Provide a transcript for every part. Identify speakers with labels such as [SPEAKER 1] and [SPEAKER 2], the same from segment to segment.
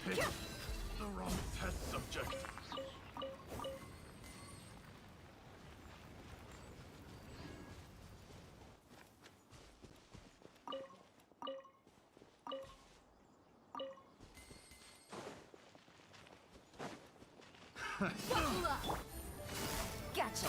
[SPEAKER 1] Pick the wrong test subject.
[SPEAKER 2] Buckle up. Gotcha.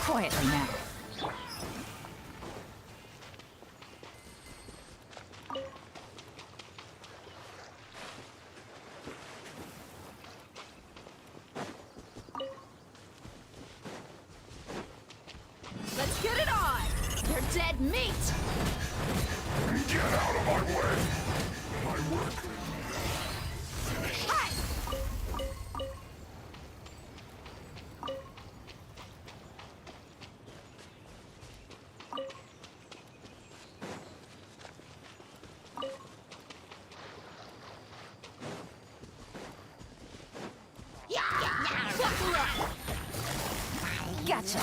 [SPEAKER 2] Quietly now. Let's get it on! You're dead meat!
[SPEAKER 1] Get out of my way! My work.
[SPEAKER 2] Hi! Buckle up! Gotcha!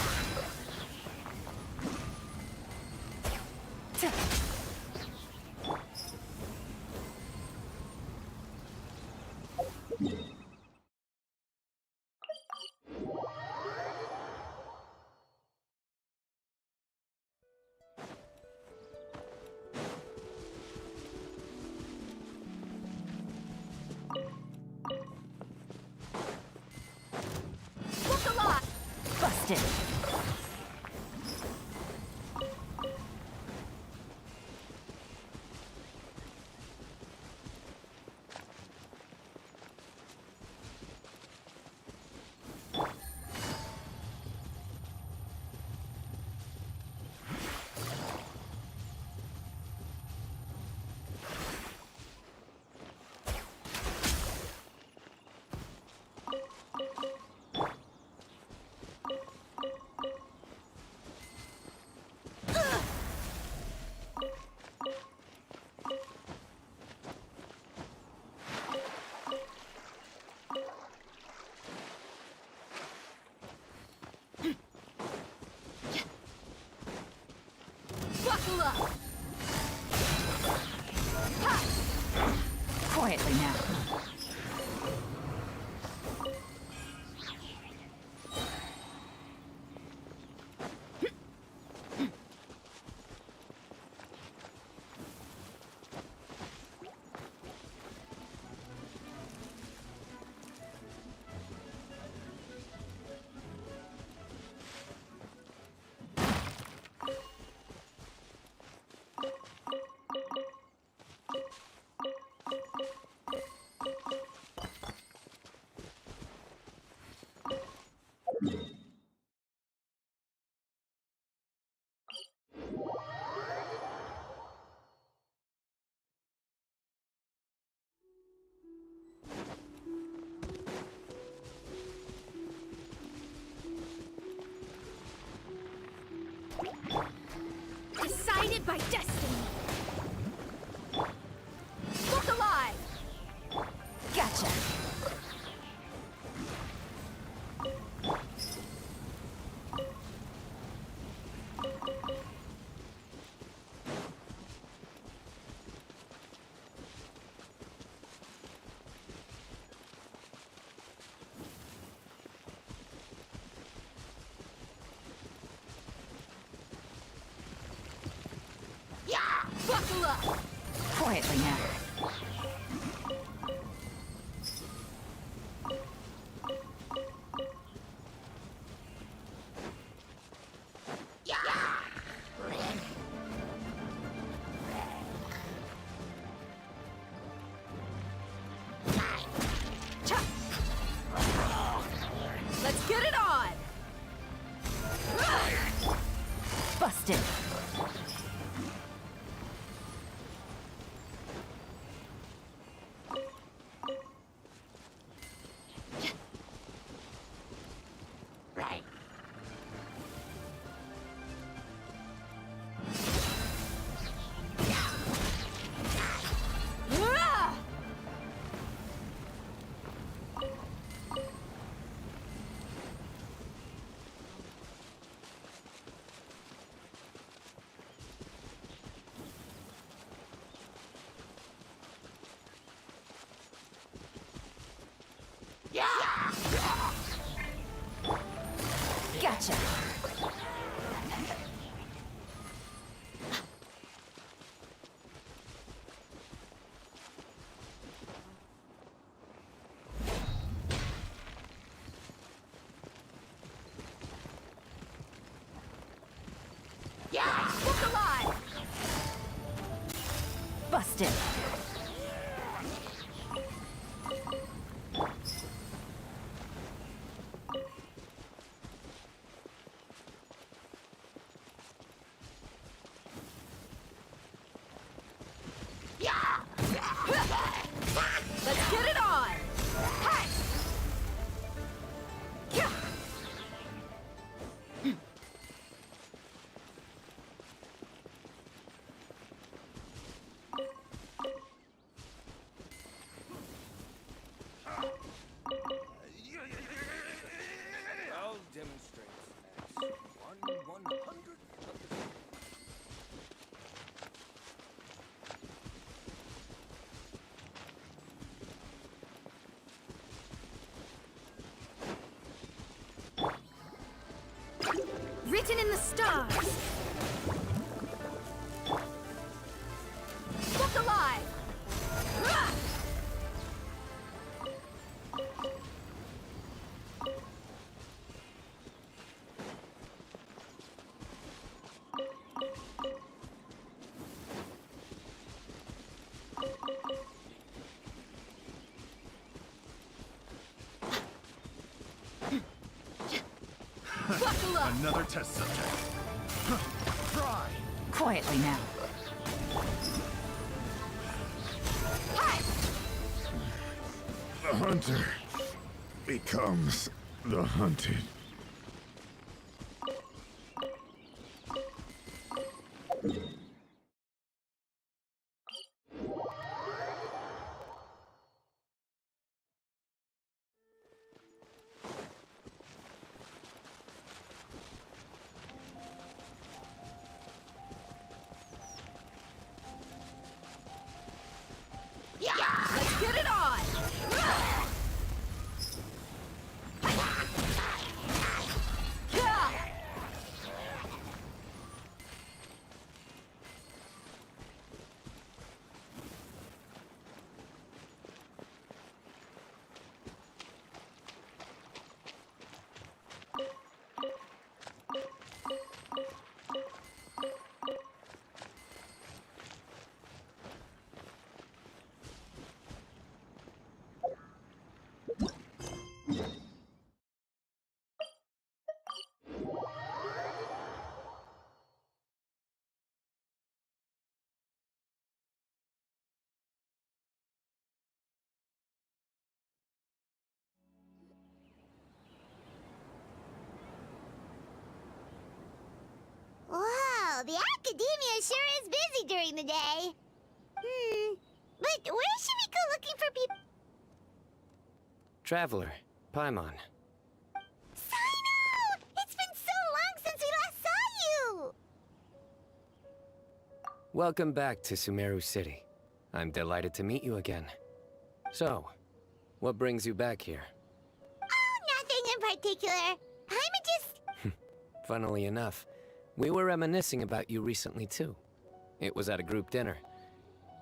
[SPEAKER 2] Look alive! Busted! Buckle up! Ha! Quietly now. Decided by destiny. Look alive. Gotcha. Buckle up! Quietly now. Gotcha. Yeah! Look alive! Busted. Let's get it on! Hey! Yeah!
[SPEAKER 3] I'll demonstrate. One 100.
[SPEAKER 2] Written in the stars. Look alive. Ah! Buckle up.
[SPEAKER 1] Another test subject. Try.
[SPEAKER 2] Quietly now. Hi.
[SPEAKER 1] The hunter becomes the hunted.
[SPEAKER 2] Let's get it on!
[SPEAKER 4] Wow, the academia sure is busy during the day. But where should we go looking for people?
[SPEAKER 3] Traveler, Paimon.
[SPEAKER 4] Sino! It's been so long since we last saw you!
[SPEAKER 3] Welcome back to Sumeru City. I'm delighted to meet you again. So, what brings you back here?
[SPEAKER 4] Oh, nothing in particular. I'm just...
[SPEAKER 3] Funnily enough, we were reminiscing about you recently too. It was at a group dinner.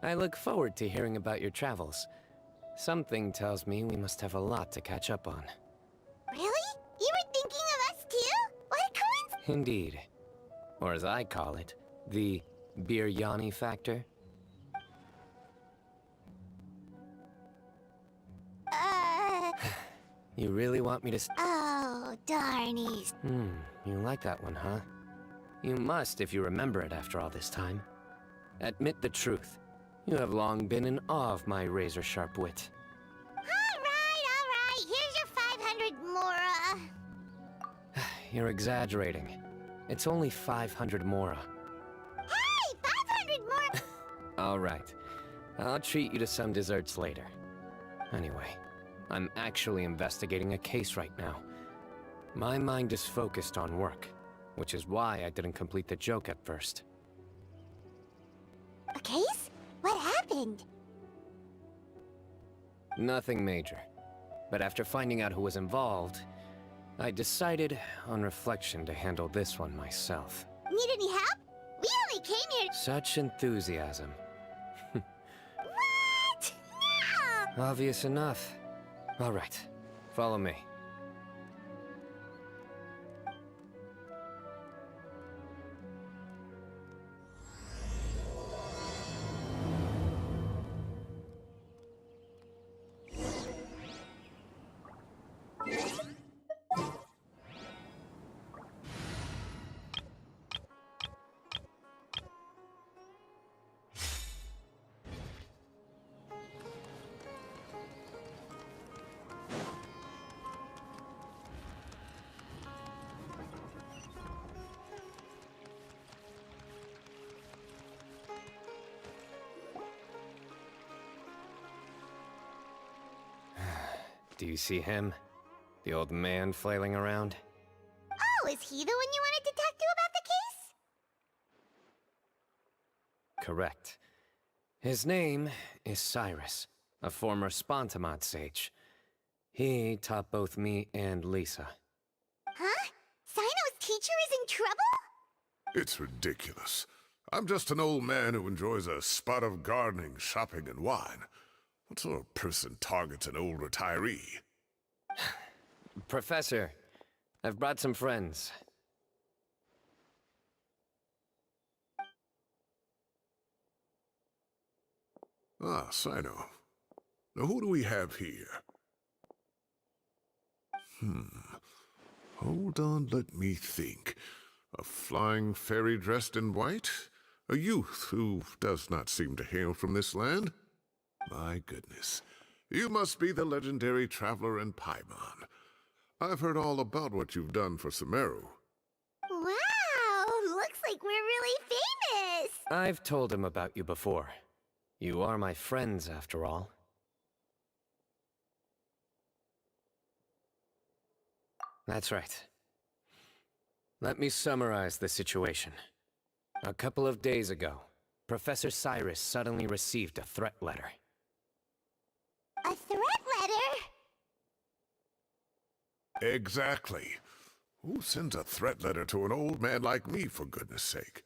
[SPEAKER 3] I look forward to hearing about your travels. Something tells me we must have a lot to catch up on.
[SPEAKER 4] Really? You were thinking of us too? What a coincidence!
[SPEAKER 3] Indeed. Or as I call it, the biryani factor. You really want me to
[SPEAKER 4] Oh, darnies.
[SPEAKER 3] You like that one, huh? You must if you remember it after all this time. Admit the truth. You have long been in awe of my razor-sharp wit.
[SPEAKER 4] Alright. Here's your 500 Mora.
[SPEAKER 3] You're exaggerating. It's only 500 Mora.
[SPEAKER 4] Hey, 500 Mora!
[SPEAKER 3] All right. I'll treat you to some desserts later. Anyway, I'm actually investigating a case right now. My mind is focused on work, which is why I didn't complete the joke at first.
[SPEAKER 4] A case? What happened?
[SPEAKER 3] Nothing major. But after finding out who was involved, I decided, on reflection, to handle this one myself.
[SPEAKER 4] Need any help? We only came here.
[SPEAKER 3] Such enthusiasm.
[SPEAKER 4] What? No!
[SPEAKER 3] Obvious enough. All right, follow me. Do you see him? The old man flailing around?
[SPEAKER 4] Oh, is he the one you wanted to talk to about the case?
[SPEAKER 3] Correct. His name is Cyrus, a former Spontamod sage. He taught both me and Lisa.
[SPEAKER 4] Huh? Sino's teacher is in trouble?
[SPEAKER 1] It's ridiculous. I'm just an old man who enjoys a spot of gardening, shopping, and wine. What sort of person targets an old retiree?
[SPEAKER 3] Professor, I've brought some friends.
[SPEAKER 1] Ah, Sino. Now who do we have here? Hold on, let me think. A flying fairy dressed in white? A youth who does not seem to hail from this land? My goodness. You must be the legendary traveler in Paimon. I've heard all about what you've done for Sumeru.
[SPEAKER 4] Wow, looks like we're really famous.
[SPEAKER 3] I've told him about you before. You are my friends, after all. That's right. Let me summarize the situation. A couple of days ago, Professor Cyrus suddenly received a threat letter.
[SPEAKER 4] A threat letter?
[SPEAKER 1] Exactly. Who sends a threat letter to an old man like me, for goodness sake?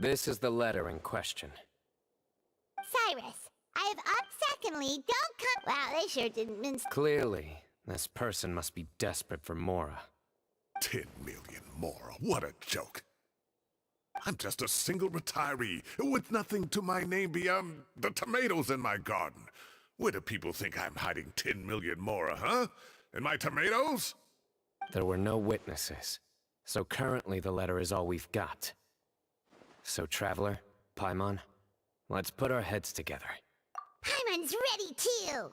[SPEAKER 3] This is the letter in question.
[SPEAKER 4] Cyrus, I've upped secondly, don't come— Wow, they sure didn't mince—
[SPEAKER 3] Clearly, this person must be desperate for Mora.
[SPEAKER 1] 10 million more. What a joke. I'm just a single retiree with nothing to my name beyond the tomatoes in my garden. Where do people think I'm hiding 10 million more, huh? In my tomatoes?
[SPEAKER 3] There were no witnesses, so currently the letter is all we've got. So, Traveler, Paimon, let's put our heads together.
[SPEAKER 4] Paimon's ready too!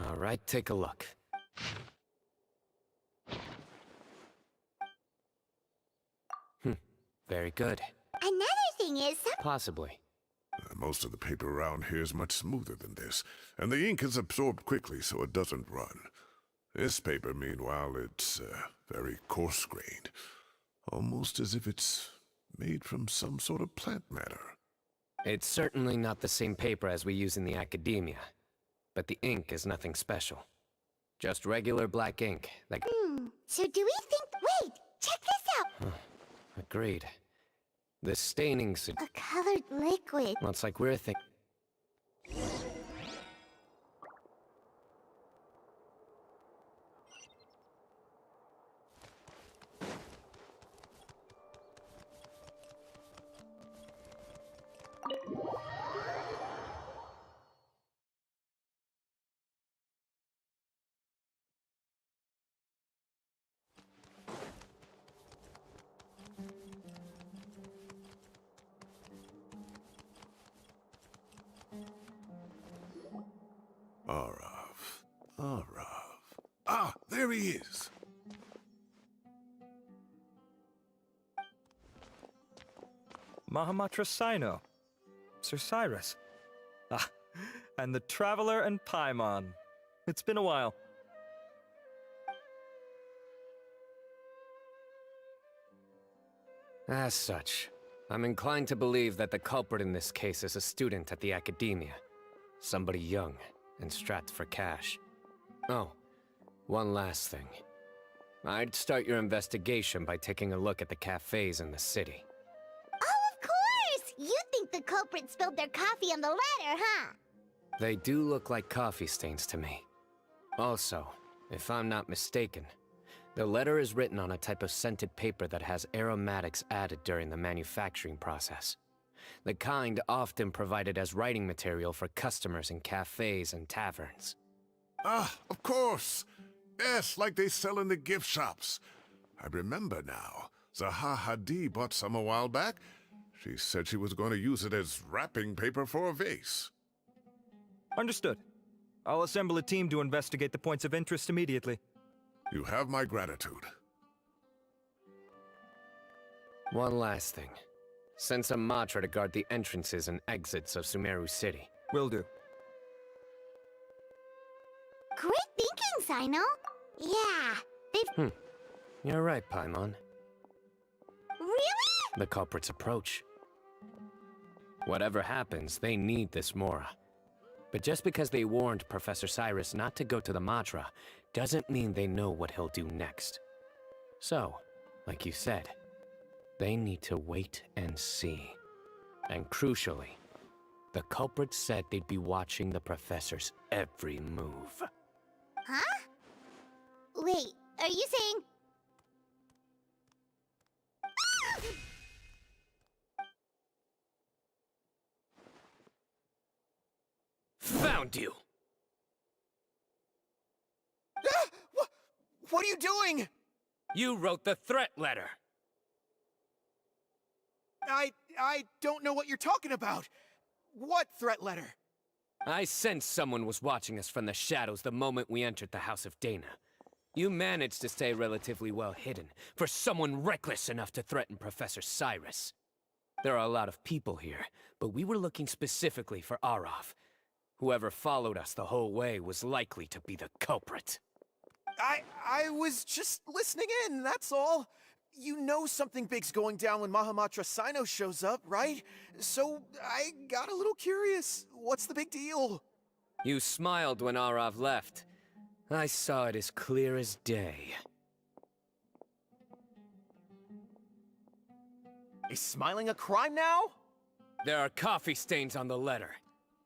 [SPEAKER 3] All right, take a look. Very good.
[SPEAKER 4] Another thing is—
[SPEAKER 3] Possibly.
[SPEAKER 1] Most of the paper around here is much smoother than this, and the ink is absorbed quickly so it doesn't run. This paper, meanwhile, it's very coarse-grained, almost as if it's made from some sort of plant matter.
[SPEAKER 3] It's certainly not the same paper as we use in the academia, but the ink is nothing special. Just regular black ink that—
[SPEAKER 4] So do we think— Wait! Check this out!
[SPEAKER 3] Agreed. The staining
[SPEAKER 4] A colored liquid.
[SPEAKER 3] looks like we're thinking.
[SPEAKER 1] Arav. Ah, there he is.
[SPEAKER 5] Mahamatra Sino. Sir Cyrus. Ah, and the Traveler and Paimon. It's been a while.
[SPEAKER 3] As such, I'm inclined to believe that the culprit in this case is a student at the academia. Somebody young and strapped for cash. Oh, one last thing. I'd start your investigation by taking a look at the cafes in the city.
[SPEAKER 4] Oh, of course! You think the culprit spilled their coffee on the ladder, huh?
[SPEAKER 3] They do look like coffee stains to me. Also, if I'm not mistaken, the letter is written on a type of scented paper that has aromatics added during the manufacturing process. The kind often provided as writing material for customers in cafes and taverns.
[SPEAKER 1] Ah, of course. Yes, like they sell in the gift shops. I remember now. Zaha Hadid bought some a while back. She said she was going to use it as wrapping paper for a vase.
[SPEAKER 5] Understood. I'll assemble a team to investigate the points of interest immediately.
[SPEAKER 1] You have my gratitude.
[SPEAKER 3] One last thing. Send some Matra to guard the entrances and exits of Sumeru City.
[SPEAKER 5] Will do.
[SPEAKER 4] Great thinking, Sino. Yeah, they've...
[SPEAKER 3] You're right, Paimon.
[SPEAKER 4] Really?
[SPEAKER 3] The culprits approach. Whatever happens, they need this Mora. But just because they warned Professor Cyrus not to go to the Matra, doesn't mean they know what he'll do next. So, like you said, they need to wait and see. And crucially, the culprits said they'd be watching the Professor's every move.
[SPEAKER 4] Huh? Wait, are you saying...
[SPEAKER 3] Found you!
[SPEAKER 6] What are you doing?
[SPEAKER 3] You wrote the threat letter!
[SPEAKER 6] I don't know what you're talking about. What threat letter?
[SPEAKER 3] I sensed someone was watching us from the shadows the moment we entered the House of Dana. You managed to stay relatively well hidden for someone reckless enough to threaten Professor Cyrus. There are a lot of people here, but we were looking specifically for Arav. Whoever followed us the whole way was likely to be the culprit.
[SPEAKER 6] I was just listening in, that's all. You know something big's going down when Mahamatra Sino shows up, right? So I got a little curious. What's the big deal?
[SPEAKER 3] You smiled when Arav left. I saw it as clear as day.
[SPEAKER 6] Is smiling a crime now?
[SPEAKER 3] There are coffee stains on the letter.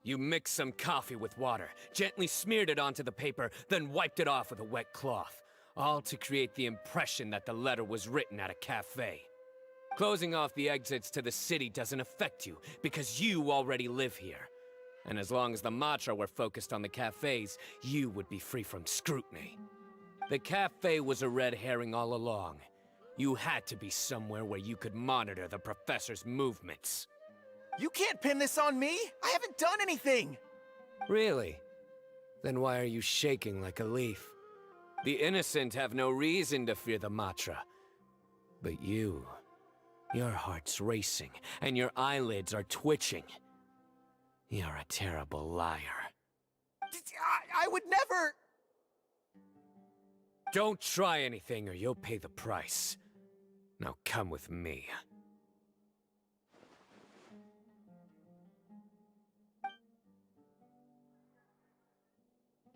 [SPEAKER 3] You mixed some coffee with water, gently smeared it onto the paper, then wiped it off with a wet cloth. All to create the impression that the letter was written at a cafe. Closing off the exits to the city doesn't affect you, because you already live here. And as long as the Matra were focused on the cafes, you would be free from scrutiny. The cafe was a red herring all along. You had to be somewhere where you could monitor the Professor's movements.
[SPEAKER 6] You can't pin this on me! I haven't done anything!
[SPEAKER 3] Really? Then why are you shaking like a leaf? The innocent have no reason to fear the Matra. But you... your heart's racing, and your eyelids are twitching. You're a terrible liar.
[SPEAKER 6] I would never...
[SPEAKER 3] Don't try anything or you'll pay the price. Now come with me.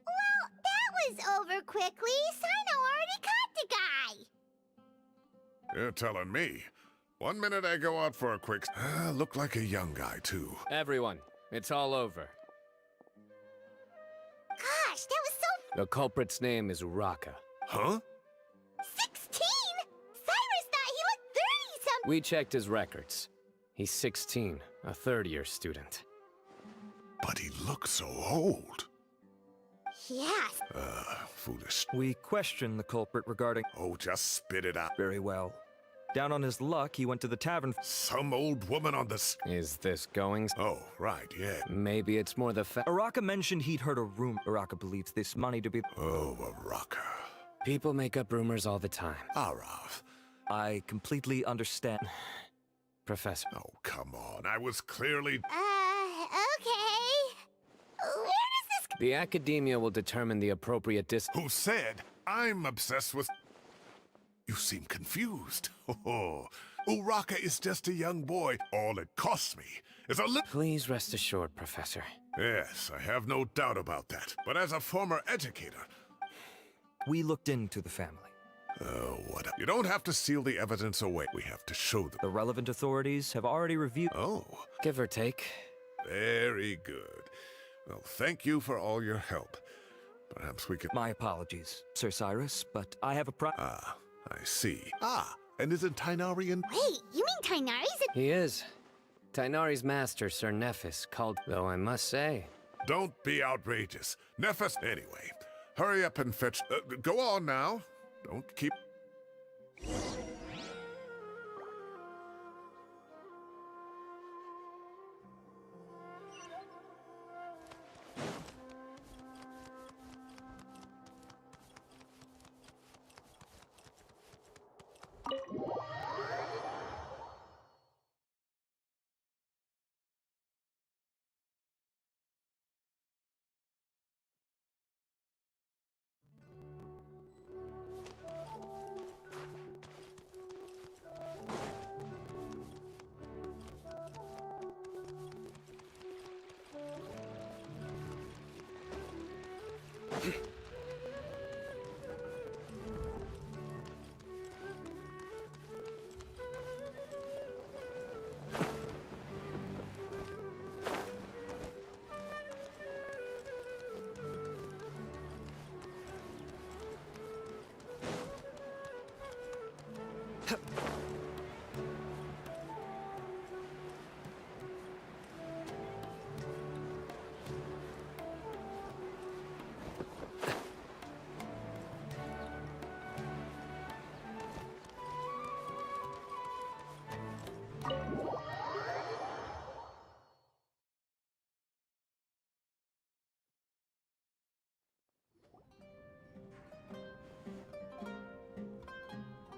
[SPEAKER 4] Well, that was over quickly. Sino already caught the guy.
[SPEAKER 1] You're telling me. 1 minute I go out for a quick... look like a young guy, too.
[SPEAKER 3] Everyone, it's all over.
[SPEAKER 4] Gosh, that was so...
[SPEAKER 3] The culprit's name is Uraka.
[SPEAKER 1] Huh?
[SPEAKER 4] 16? Cyrus thought he looked 30-something.
[SPEAKER 3] We checked his records. He's 16, a third-year student.
[SPEAKER 1] But he looks so old.
[SPEAKER 4] Yes.
[SPEAKER 1] Foolish.
[SPEAKER 5] We questioned the culprit regarding...
[SPEAKER 1] Oh, just spit it out.
[SPEAKER 5] Very well. Down on his luck, he went to the tavern...
[SPEAKER 1] Some old woman on the...
[SPEAKER 3] Is this going?
[SPEAKER 1] Oh, right, yeah.
[SPEAKER 3] Maybe it's more the
[SPEAKER 5] Uraka mentioned he'd heard a rumor. Uraka believes this money to be...
[SPEAKER 1] Oh, a rocker.
[SPEAKER 3] People make up rumors all the time.
[SPEAKER 1] Arav.
[SPEAKER 5] I completely understand.
[SPEAKER 3] Professor.
[SPEAKER 1] Oh, come on. I was clearly...
[SPEAKER 4] Okay. Where does this...
[SPEAKER 3] The Academia will determine the appropriate
[SPEAKER 1] Who said I'm obsessed with... You seem confused. Oh, Uraka is just a young boy. All it costs me is a little...
[SPEAKER 3] Please rest assured, Professor.
[SPEAKER 1] Yes, I have no doubt about that. But as a former educator...
[SPEAKER 5] We looked into the family.
[SPEAKER 1] Oh, what? You don't have to seal the evidence away. We have to show them.
[SPEAKER 5] The relevant authorities have already reviewed.
[SPEAKER 1] Oh,
[SPEAKER 3] Give or take.
[SPEAKER 1] very good. Well, thank you for all your help. Perhaps we can...
[SPEAKER 5] My apologies, Sir Cyrus, but I have a
[SPEAKER 1] Ah, I see. Ah, and isn't Tainarian...
[SPEAKER 4] Wait, you mean Tainari's a...
[SPEAKER 3] He is. Tainari's master, Sir Nephis, called... Though I must say...
[SPEAKER 1] Don't be outrageous. Nephis... Anyway, hurry up and fetch... go on now. Don't keep...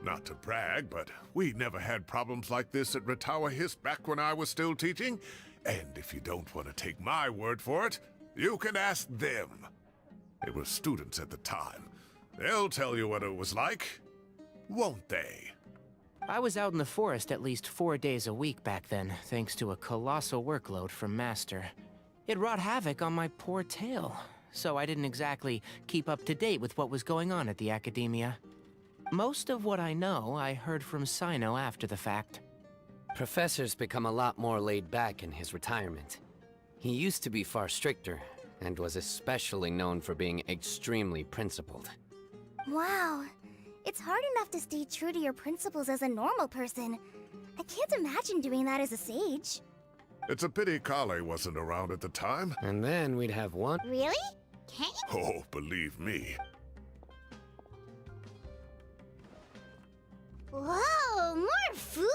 [SPEAKER 1] Not to brag, but we never had problems like this at Ratawa Hiss back when I was still teaching. And if you don't want to take my word for it, you can ask them. They were students at the time. They'll tell you what it was like, won't they?
[SPEAKER 7] I was out in the forest at least 4 days a week back then, thanks to a colossal workload from Master. It wrought havoc on my poor tail, so I didn't exactly keep up to date with what was going on at the Academia. Most of what I know, I heard from Sino after the fact.
[SPEAKER 3] Professor's become a lot more laid back in his retirement. He used to be far stricter, and was especially known for being extremely principled.
[SPEAKER 4] Wow. It's hard enough to stay true to your principles as a normal person. I can't imagine doing that as a sage.
[SPEAKER 1] It's a pity Kale wasn't around at the time.
[SPEAKER 3] And then we'd have one...
[SPEAKER 4] Really? Can't you?
[SPEAKER 1] Oh, believe me.
[SPEAKER 4] Whoa, more food?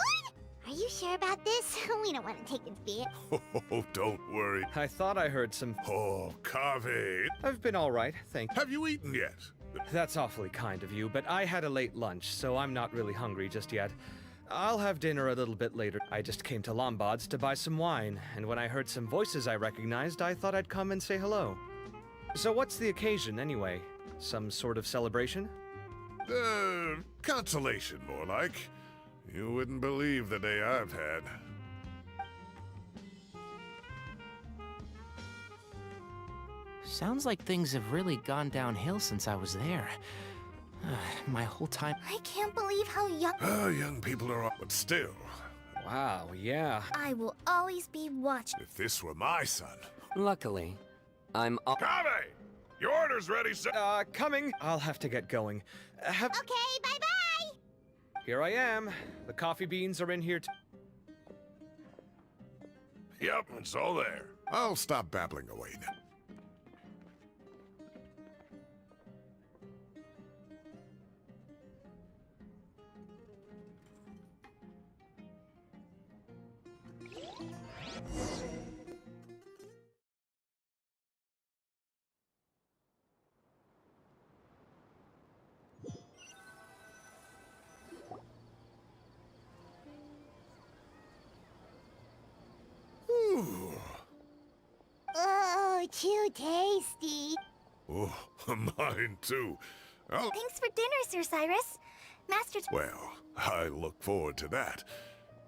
[SPEAKER 4] Are you sure about this? We don't want to take its bit.
[SPEAKER 1] Oh, don't worry.
[SPEAKER 5] I thought I heard some...
[SPEAKER 1] Oh, Kave.
[SPEAKER 5] I've been all right, thank you.
[SPEAKER 1] Have you eaten yet?
[SPEAKER 5] That's awfully kind of you, but I had a late lunch, so I'm not really hungry just yet. I'll have dinner a little bit later. I just came to Lombard's to buy some wine, and when I heard some voices I recognized, I thought I'd come and say hello. So what's the occasion, anyway? Some sort of celebration?
[SPEAKER 1] Consolation, more like. You wouldn't believe the day I've had.
[SPEAKER 7] Sounds like things have really gone downhill since I was there. My whole time...
[SPEAKER 4] I can't believe how young...
[SPEAKER 1] Oh, young people are... But still,
[SPEAKER 5] Wow, yeah.
[SPEAKER 4] I will always be watching.
[SPEAKER 1] if this were my son...
[SPEAKER 3] Luckily, I'm...
[SPEAKER 1] Kave! Your order's ready, sir!
[SPEAKER 5] Coming. I'll have to get going.
[SPEAKER 4] Okay, bye-bye!
[SPEAKER 5] Here I am. The coffee beans are in here
[SPEAKER 1] Yep, it's all there. I'll stop babbling away then.
[SPEAKER 4] Oh, too tasty.
[SPEAKER 1] Oh, mine too. Oh,
[SPEAKER 4] Thanks for dinner, Sir Cyrus. Master...
[SPEAKER 1] well, I look forward to that.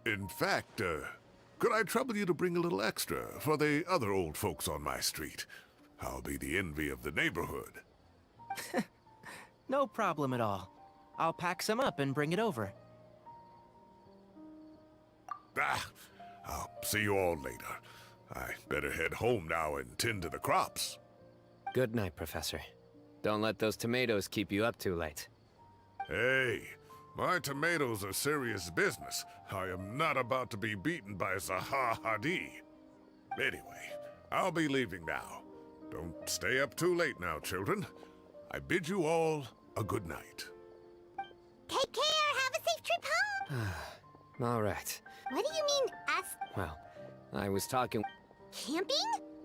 [SPEAKER 1] In fact, could I trouble you to bring a little extra for the other old folks on my street? I'll be the envy of the neighborhood.
[SPEAKER 7] No problem at all. I'll pack some up and bring it over.
[SPEAKER 1] Ah, I'll see you all later. I better head home now and tend to the crops.
[SPEAKER 3] Good night, Professor. Don't let those tomatoes keep you up too late.
[SPEAKER 1] Hey, my tomatoes are serious business. I am not about to be beaten by Zaha Hadid. Anyway, I'll be leaving now. Don't stay up too late now, children. I bid you all a good night.
[SPEAKER 4] Take care. Have a safe trip home.
[SPEAKER 3] All right.
[SPEAKER 4] What do you mean, us
[SPEAKER 3] Well, I was talking...
[SPEAKER 4] camping?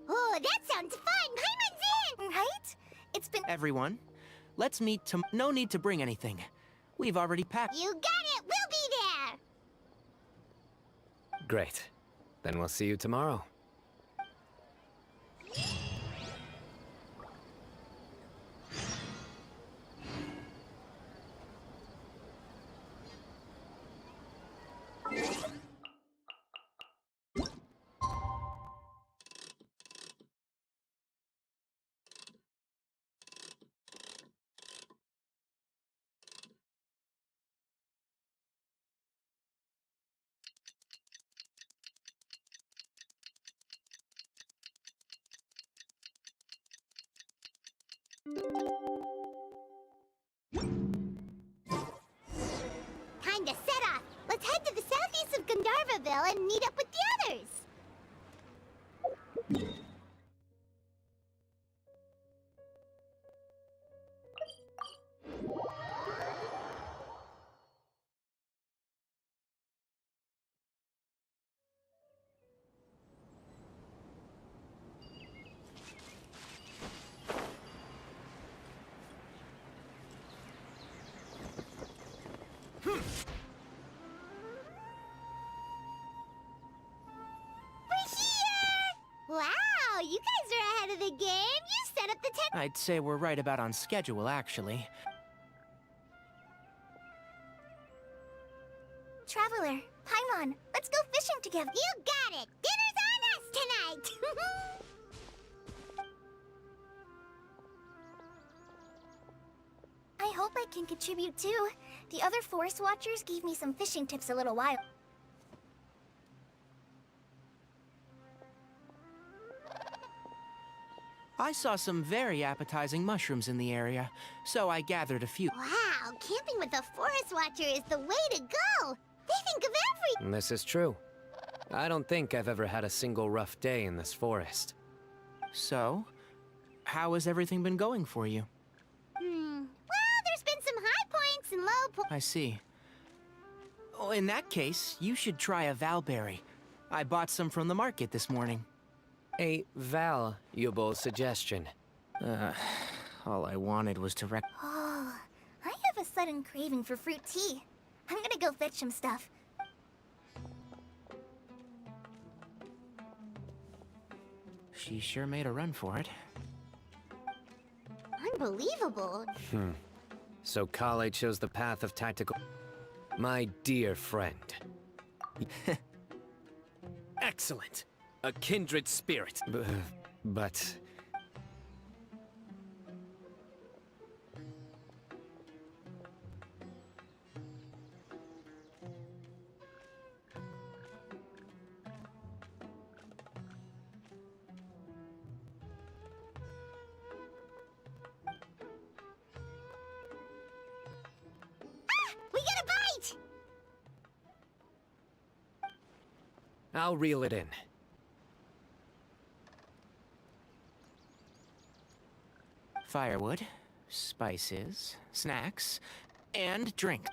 [SPEAKER 4] Oh, that sounds fun. Paimon's in. Right? It's been...
[SPEAKER 7] Everyone, let's meet no need to bring anything. We've already packed.
[SPEAKER 4] You got it. We'll be there.
[SPEAKER 3] Great. Then we'll see you tomorrow.
[SPEAKER 4] Time to set off. Let's head to the southeast of Gandharvaville and meet up with the others. Wow, you guys are ahead of the game. You set up the tent.
[SPEAKER 7] I'd say we're right about on schedule, actually.
[SPEAKER 4] Traveler, Paimon, let's go fishing together. You got it. Dinner's on us tonight. I hope I can contribute too. The other forest watchers gave me some fishing tips a little while.
[SPEAKER 7] I saw some very appetizing mushrooms in the area, so I gathered a few.
[SPEAKER 4] Wow, camping with a forest watcher is the way to go. They think of everything.
[SPEAKER 3] This is true. I don't think I've ever had a single rough day in this forest.
[SPEAKER 7] So, how has everything been going for you?
[SPEAKER 4] Well, there's been some high points and low points.
[SPEAKER 7] I see. Oh, in that case, you should try a valberry. I bought some from the market this morning.
[SPEAKER 3] A valuable suggestion.
[SPEAKER 7] All I wanted was to
[SPEAKER 4] Oh, I have a sudden craving for fruit tea. I'm gonna go fetch some stuff.
[SPEAKER 7] She sure made a run for it.
[SPEAKER 4] Unbelievable.
[SPEAKER 3] So Kale chose the path of tactical... My dear friend. Excellent. A kindred spirit. But...
[SPEAKER 4] We got a bite!
[SPEAKER 3] I'll reel it in.
[SPEAKER 7] Firewood, spices, snacks, and drink.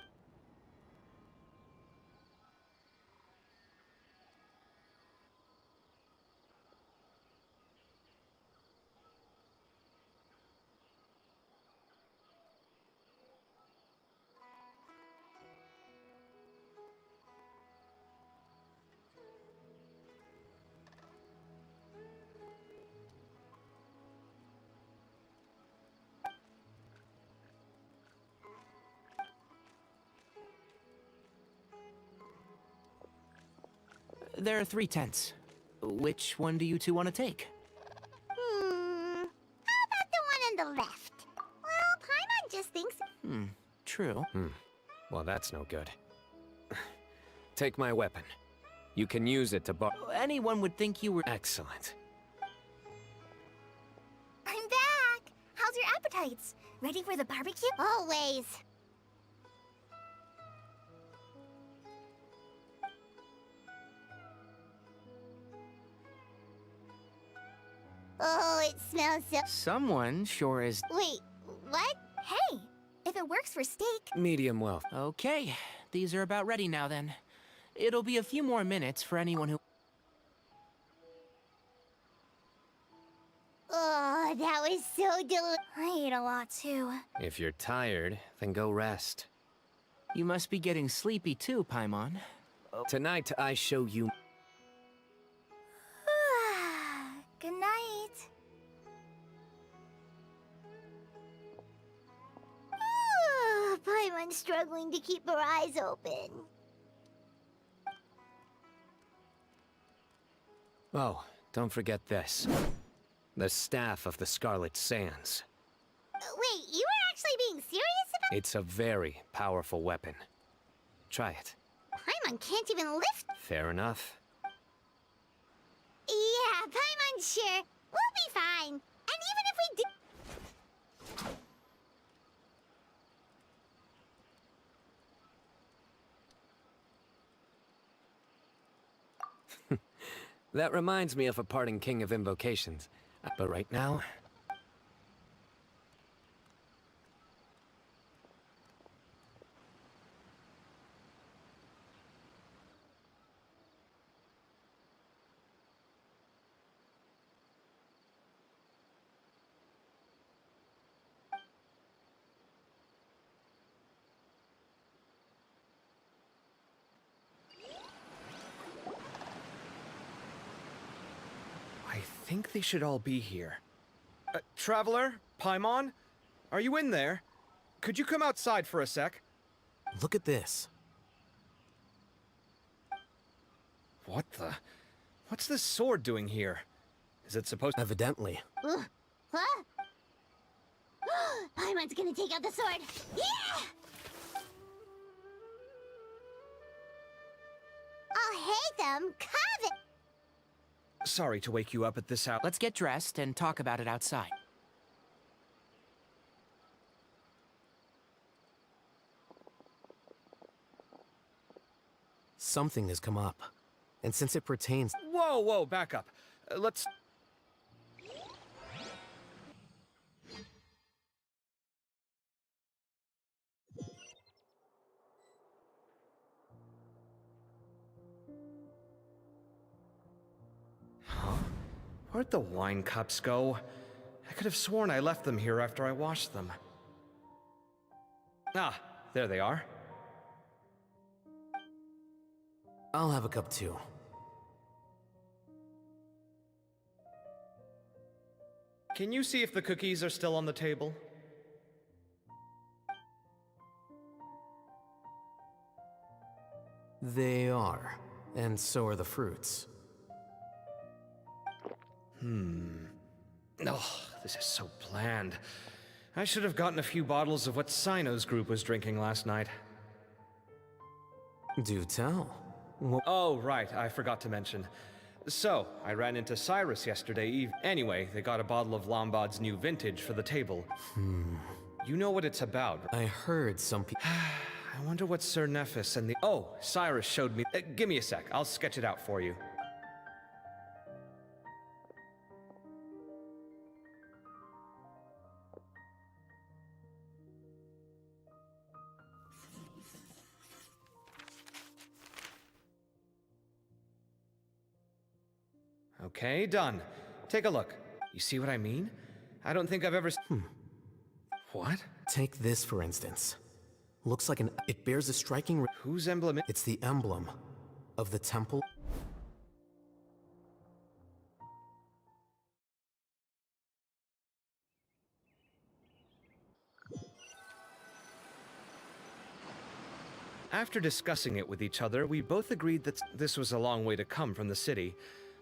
[SPEAKER 7] There are 3 tents. Which one do you two want to take?
[SPEAKER 4] How about the one on the left? Well, Paimon just thinks...
[SPEAKER 7] true.
[SPEAKER 3] Well, that's no good. Take my weapon. You can use it to
[SPEAKER 7] Anyone would think you were...
[SPEAKER 3] Excellent.
[SPEAKER 4] I'm back! How's your appetites? Ready for the barbecue? Always. Oh, it smells so...
[SPEAKER 7] Someone sure is...
[SPEAKER 4] Wait, what?
[SPEAKER 2] Hey, if it works for steak.
[SPEAKER 3] Medium well.
[SPEAKER 7] Okay, these are about ready now then. It'll be a few more minutes for anyone who...
[SPEAKER 4] Oh, that was so delicious.
[SPEAKER 2] I ate a lot too.
[SPEAKER 3] If you're tired, then go rest.
[SPEAKER 7] You must be getting sleepy too, Paimon.
[SPEAKER 3] Tonight, I show you...
[SPEAKER 2] Good night.
[SPEAKER 4] Paimon's struggling to keep her eyes open.
[SPEAKER 3] Oh, don't forget this. The staff of the Scarlet Sands.
[SPEAKER 4] Wait, you were actually being serious about...
[SPEAKER 3] It's a very powerful weapon. Try it.
[SPEAKER 4] Paimon can't even lift...
[SPEAKER 3] Fair enough.
[SPEAKER 4] Yeah, Paimon, sure. We'll be fine. And even if we do...
[SPEAKER 3] That reminds me of a parting king of invocations. But right now...
[SPEAKER 5] I think they should all be here. Traveler? Paimon? Are you in there? Could you come outside for a sec?
[SPEAKER 8] Look at this.
[SPEAKER 5] What the... What's this sword doing here? Is it supposed to...
[SPEAKER 8] Evidently.
[SPEAKER 4] Huh? Paimon's gonna take out the sword. Yeah! I'll hate them. Covet.
[SPEAKER 5] Sorry to wake you up at this hour.
[SPEAKER 7] Let's get dressed and talk about it outside.
[SPEAKER 8] Something has come up. And since it pertains...
[SPEAKER 5] Whoa, whoa, back up. Let's... Huh? Where'd the wine cups go? I could have sworn I left them here after I washed them. Ah, there they are.
[SPEAKER 8] I'll have a cup too.
[SPEAKER 5] Can you see if the cookies are still on the table?
[SPEAKER 8] They are. And so are the fruits.
[SPEAKER 5] Oh, this is so bland. I should have gotten a few bottles of what Sino's group was drinking last night.
[SPEAKER 8] Do tell.
[SPEAKER 5] Oh, right, I forgot to mention. So, I ran into Cyrus yesterday evening. Anyway, they got a bottle of Lombard's new vintage for the table. You know what it's about, right?
[SPEAKER 8] I heard some people...
[SPEAKER 5] I wonder what Sir Nephis and the... Oh, Cyrus showed me... give me a sec, I'll sketch it out for you. Okay, done. Take a look. You see what I mean? I don't think I've ever... What?
[SPEAKER 8] Take this, for instance. Looks like an... It bears a striking...
[SPEAKER 5] Whose emblem?
[SPEAKER 8] It's the emblem of the temple.
[SPEAKER 5] After discussing it with each other, we both agreed that this was a long way to come from the city.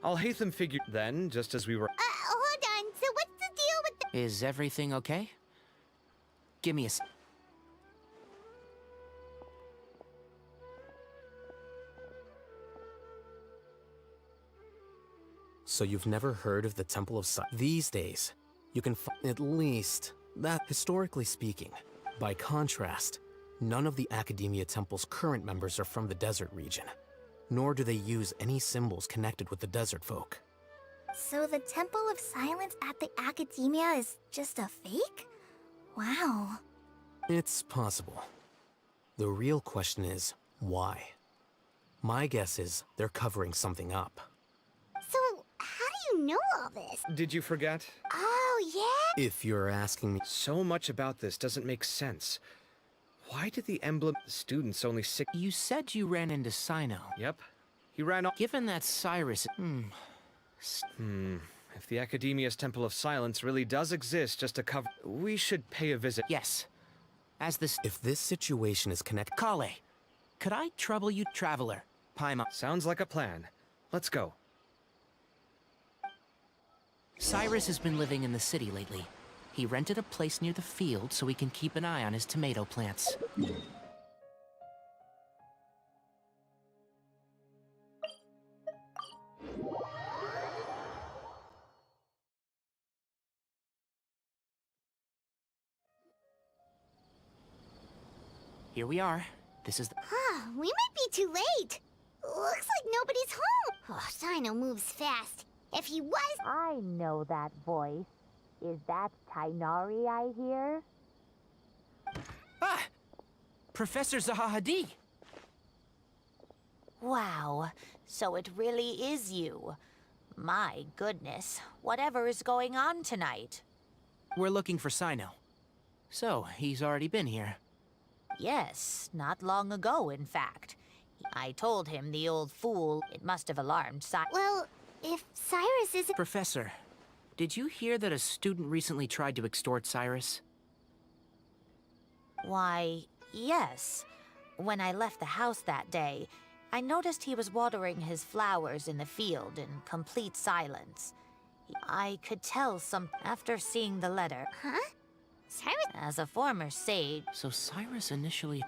[SPEAKER 5] Alhaitham figured then, just as we were...
[SPEAKER 4] Hold on. So what's the deal with the...
[SPEAKER 7] Is everything okay? Give me a
[SPEAKER 8] So you've never heard of the Temple of Silence? These days, you can find at least that, historically speaking. By contrast, none of the Academia Temple's current members are from the desert region, nor do they use any symbols connected with the desert folk.
[SPEAKER 4] So the Temple of Silence at the Academia is just a fake? Wow.
[SPEAKER 8] It's possible. The real question is, why? My guess is they're covering something up.
[SPEAKER 4] So, how do you know all this?
[SPEAKER 5] Did you forget?
[SPEAKER 4] Oh, yeah?
[SPEAKER 8] If you're asking me,
[SPEAKER 5] So much about this doesn't make sense. Why did the emblem students only sick?
[SPEAKER 7] You said you ran into Sino.
[SPEAKER 5] Yep. He ran off.
[SPEAKER 7] Given that Cyrus...
[SPEAKER 5] If the Academia's Temple of Silence really does exist just to cover... We should pay a visit.
[SPEAKER 7] Yes. As this...
[SPEAKER 8] if this situation is connected...
[SPEAKER 7] Kale, could I trouble you, Traveler? Paimon.
[SPEAKER 5] Sounds like a plan. Let's go.
[SPEAKER 7] Cyrus has been living in the city lately. He rented a place near the field so he can keep an eye on his tomato plants. Here we are. This is the...
[SPEAKER 4] We might be too late. Looks like nobody's home. Oh, Sino moves fast. If he was...
[SPEAKER 9] I know that voice. Is that Tainari I hear?
[SPEAKER 7] Ah! Professor Zahahadi!
[SPEAKER 9] Wow, so it really is you. My goodness, whatever is going on tonight?
[SPEAKER 7] We're looking for Sino. So, he's already been here.
[SPEAKER 9] Yes, not long ago, in fact. I told him the old fool, it must have alarmed
[SPEAKER 4] Well, if Cyrus isn't...
[SPEAKER 7] Professor, did you hear that a student recently tried to extort Cyrus?
[SPEAKER 9] Why, yes. When I left the house that day, I noticed he was watering his flowers in the field in complete silence. I could tell after seeing the letter.
[SPEAKER 4] Huh? Cyrus...
[SPEAKER 9] As a former sage...
[SPEAKER 7] So Cyrus initially...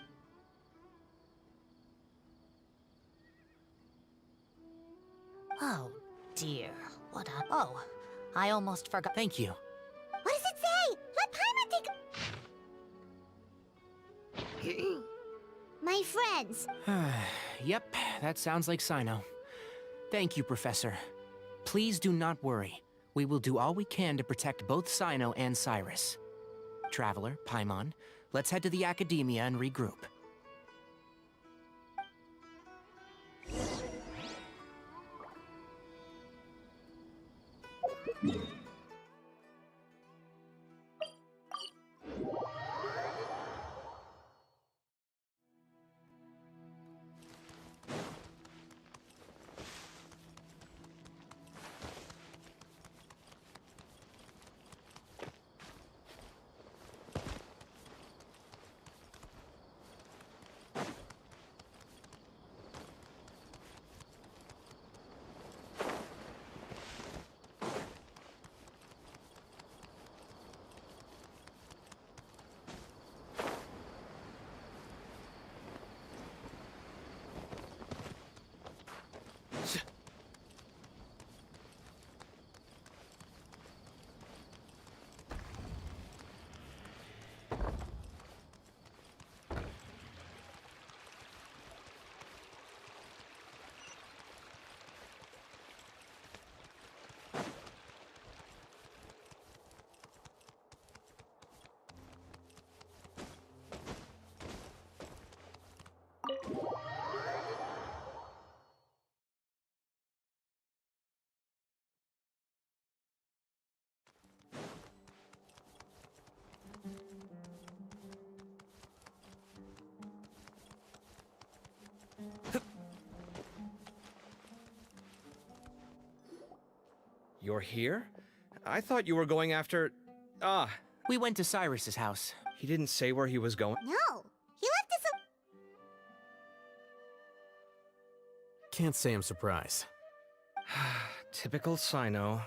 [SPEAKER 9] Oh, dear. What a... Oh, I almost forgot.
[SPEAKER 7] Thank you.
[SPEAKER 4] What does it say? Let Paimon take a... My friends.
[SPEAKER 7] Yep, that sounds like Sino. Thank you, Professor. Please do not worry. We will do all we can to protect both Sino and Cyrus. Traveler, Paimon, let's head to the Academia and regroup.
[SPEAKER 5] You're here? I thought you were going after... Ah,
[SPEAKER 7] We went to Cyrus's house.
[SPEAKER 5] he didn't say where he was going.
[SPEAKER 4] No. He left us a...
[SPEAKER 8] Can't say I'm surprised.
[SPEAKER 5] Typical Sino.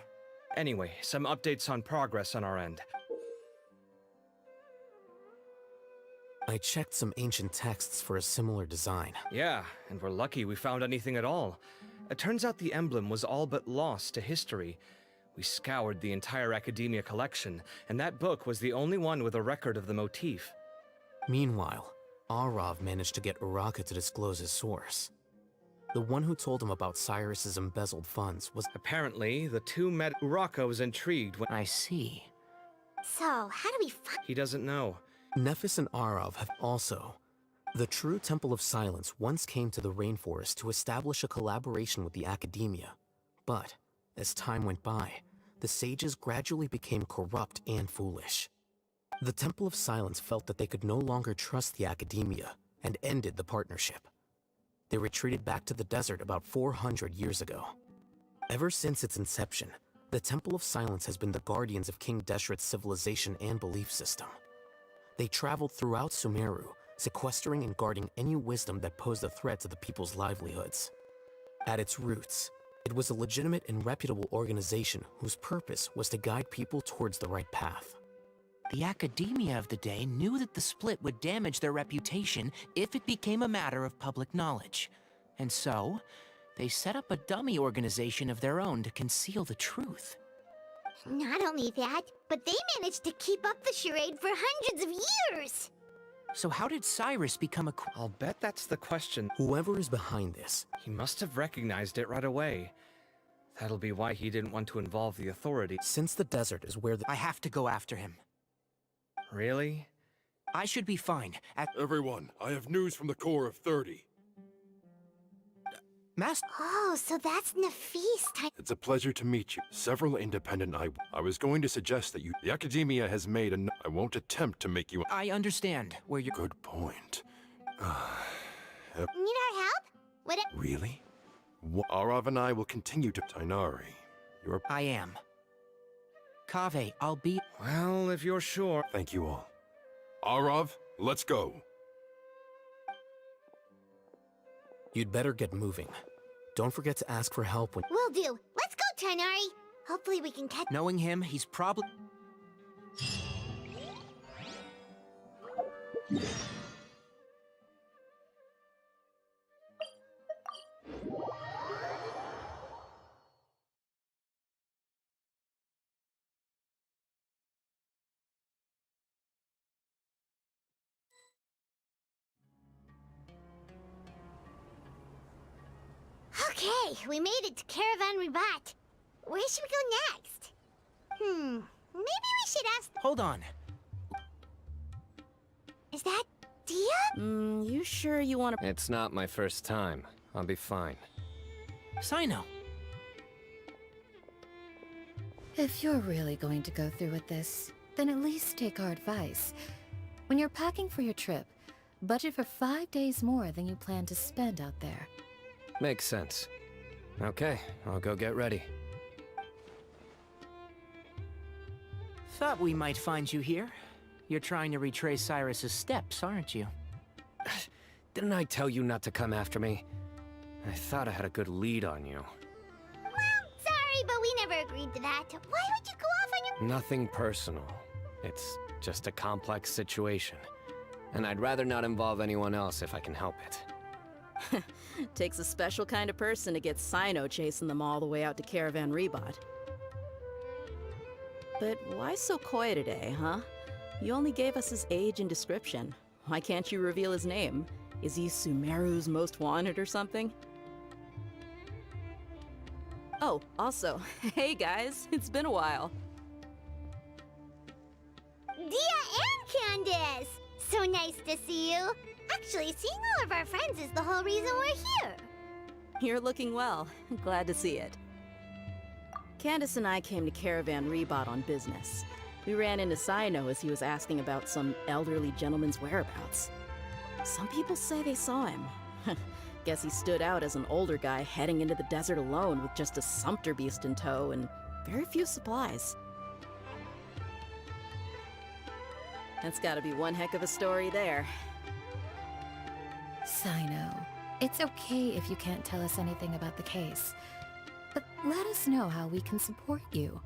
[SPEAKER 5] Anyway, some updates on progress on our end.
[SPEAKER 8] I checked some ancient texts for a similar design.
[SPEAKER 5] Yeah, and we're lucky we found anything at all. It turns out the emblem was all but lost to history. We scoured the entire Academia collection, and that book was the only one with a record of the motif.
[SPEAKER 8] Meanwhile, Arav managed to get Uraka to disclose his source. The one who told him about Cyrus's embezzled funds was...
[SPEAKER 5] Apparently, the two met. Uraka was intrigued when...
[SPEAKER 7] I see.
[SPEAKER 4] So, how do we find...
[SPEAKER 5] He doesn't know.
[SPEAKER 8] Nephis and Arav have also... The true Temple of Silence once came to the rainforest to establish a collaboration with the Academia. But, as time went by, the sages gradually became corrupt and foolish. The Temple of Silence felt that they could no longer trust the Academia and ended the partnership. They retreated back to the desert about 400 years ago. Ever since its inception, the Temple of Silence has been the guardians of King Deshret's civilization and belief system. They traveled throughout Sumeru, sequestering and guarding any wisdom that posed a threat to the people's livelihoods. At its roots, it was a legitimate and reputable organization whose purpose was to guide people towards the right path.
[SPEAKER 7] The Academia of the day knew that the split would damage their reputation if it became a matter of public knowledge. And so, they set up a dummy organization of their own to conceal the truth.
[SPEAKER 4] Not only that, but they managed to keep up the charade for hundreds of years!
[SPEAKER 7] So how did Cyrus become a...
[SPEAKER 5] I'll bet that's the question.
[SPEAKER 8] Whoever is behind this,
[SPEAKER 5] He must have recognized it right away. That'll be why he didn't want to involve the authorities.
[SPEAKER 8] since the desert is where the...
[SPEAKER 7] I have to go after him.
[SPEAKER 5] Really?
[SPEAKER 7] I should be fine.
[SPEAKER 10] Everyone, I have news from the core of 30.
[SPEAKER 7] Master...
[SPEAKER 4] Oh, so that's Nefis.
[SPEAKER 10] It's a pleasure to meet you. Several independent I was going to suggest that you... The Academia has made a... I won't attempt to make you...
[SPEAKER 7] I understand where you're...
[SPEAKER 10] Good point.
[SPEAKER 4] Need our help? What?
[SPEAKER 10] Really? Arav and I will continue to... Tainari, you're...
[SPEAKER 7] I am. Kaveh, I'll be...
[SPEAKER 5] Well, if you're sure.
[SPEAKER 10] Thank you all. Arav, let's go.
[SPEAKER 8] You'd better get moving. Don't forget to ask for help when...
[SPEAKER 4] Will do. Let's go, Tainari. Hopefully we can catch...
[SPEAKER 7] Knowing him, he's probably...
[SPEAKER 4] Okay, we made it to Caravan Ribat. Where should we go next? Maybe we should ask...
[SPEAKER 7] Hold on.
[SPEAKER 4] Is that Dia?
[SPEAKER 2] You sure you want to...
[SPEAKER 3] It's not my first time. I'll be fine.
[SPEAKER 7] Sino.
[SPEAKER 11] If you're really going to go through with this, then at least take our advice. When you're packing for your trip, budget for 5 days more than you plan to spend out there.
[SPEAKER 3] Makes sense. Okay, I'll go get ready.
[SPEAKER 7] Thought we might find you here. You're trying to retrace Cyrus's steps, aren't you?
[SPEAKER 3] Didn't I tell you not to come after me? I thought I had a good lead on you.
[SPEAKER 4] Well, sorry, but we never agreed to that. Why would you go off on your...
[SPEAKER 3] Nothing personal. It's just a complex situation. And I'd rather not involve anyone else if I can help it.
[SPEAKER 2] Takes a special kind of person to get Sino chasing them all the way out to Caravan Rebot. But why so coy today, huh? You only gave us his age and description. Why can't you reveal his name? Is he Sumeru's most wanted or something? Oh, also, hey guys, it's been a while.
[SPEAKER 4] Dia and Candace! So nice to see you. Actually, seeing all of our friends is the whole reason we're here.
[SPEAKER 2] You're looking well. Glad to see it. Candace and I came to Caravan Rebot on business. We ran into Sino as he was asking about some elderly gentleman's whereabouts. Some people say they saw him. Guess he stood out as an older guy heading into the desert alone with just a sumpter beast in tow and very few supplies. That's gotta be one heck of a story there.
[SPEAKER 11] Sino, it's okay if you can't tell us anything about the case. But let us know how we can support you.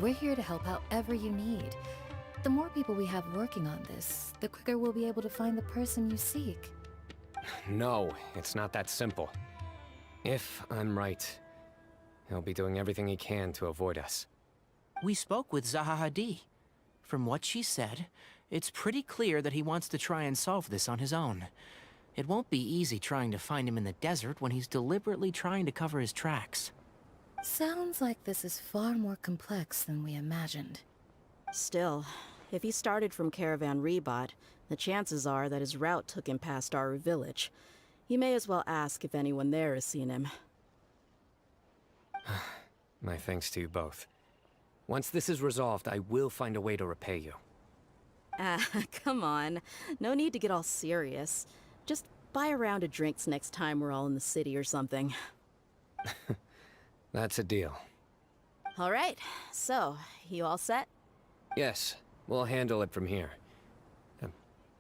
[SPEAKER 11] We're here to help however you need. The more people we have working on this, the quicker we'll be able to find the person you seek.
[SPEAKER 3] No, it's not that simple. If I'm right, he'll be doing everything he can to avoid us.
[SPEAKER 7] We spoke with Zaha Hadid. From what she said, it's pretty clear that he wants to try and solve this on his own. It won't be easy trying to find him in the desert when he's deliberately trying to cover his tracks.
[SPEAKER 11] Sounds like this is far more complex than we imagined.
[SPEAKER 2] Still, if he started from Caravan Rebot, the chances are that his route took him past Aru village. You may as well ask if anyone there has seen him.
[SPEAKER 3] My thanks to you both. Once this is resolved, I will find a way to repay you.
[SPEAKER 2] Ah, come on. No need to get all serious. Just buy a round of drinks next time we're all in the city or something.
[SPEAKER 3] That's a deal.
[SPEAKER 2] All right, so, you all set?
[SPEAKER 3] Yes, we'll handle it from here.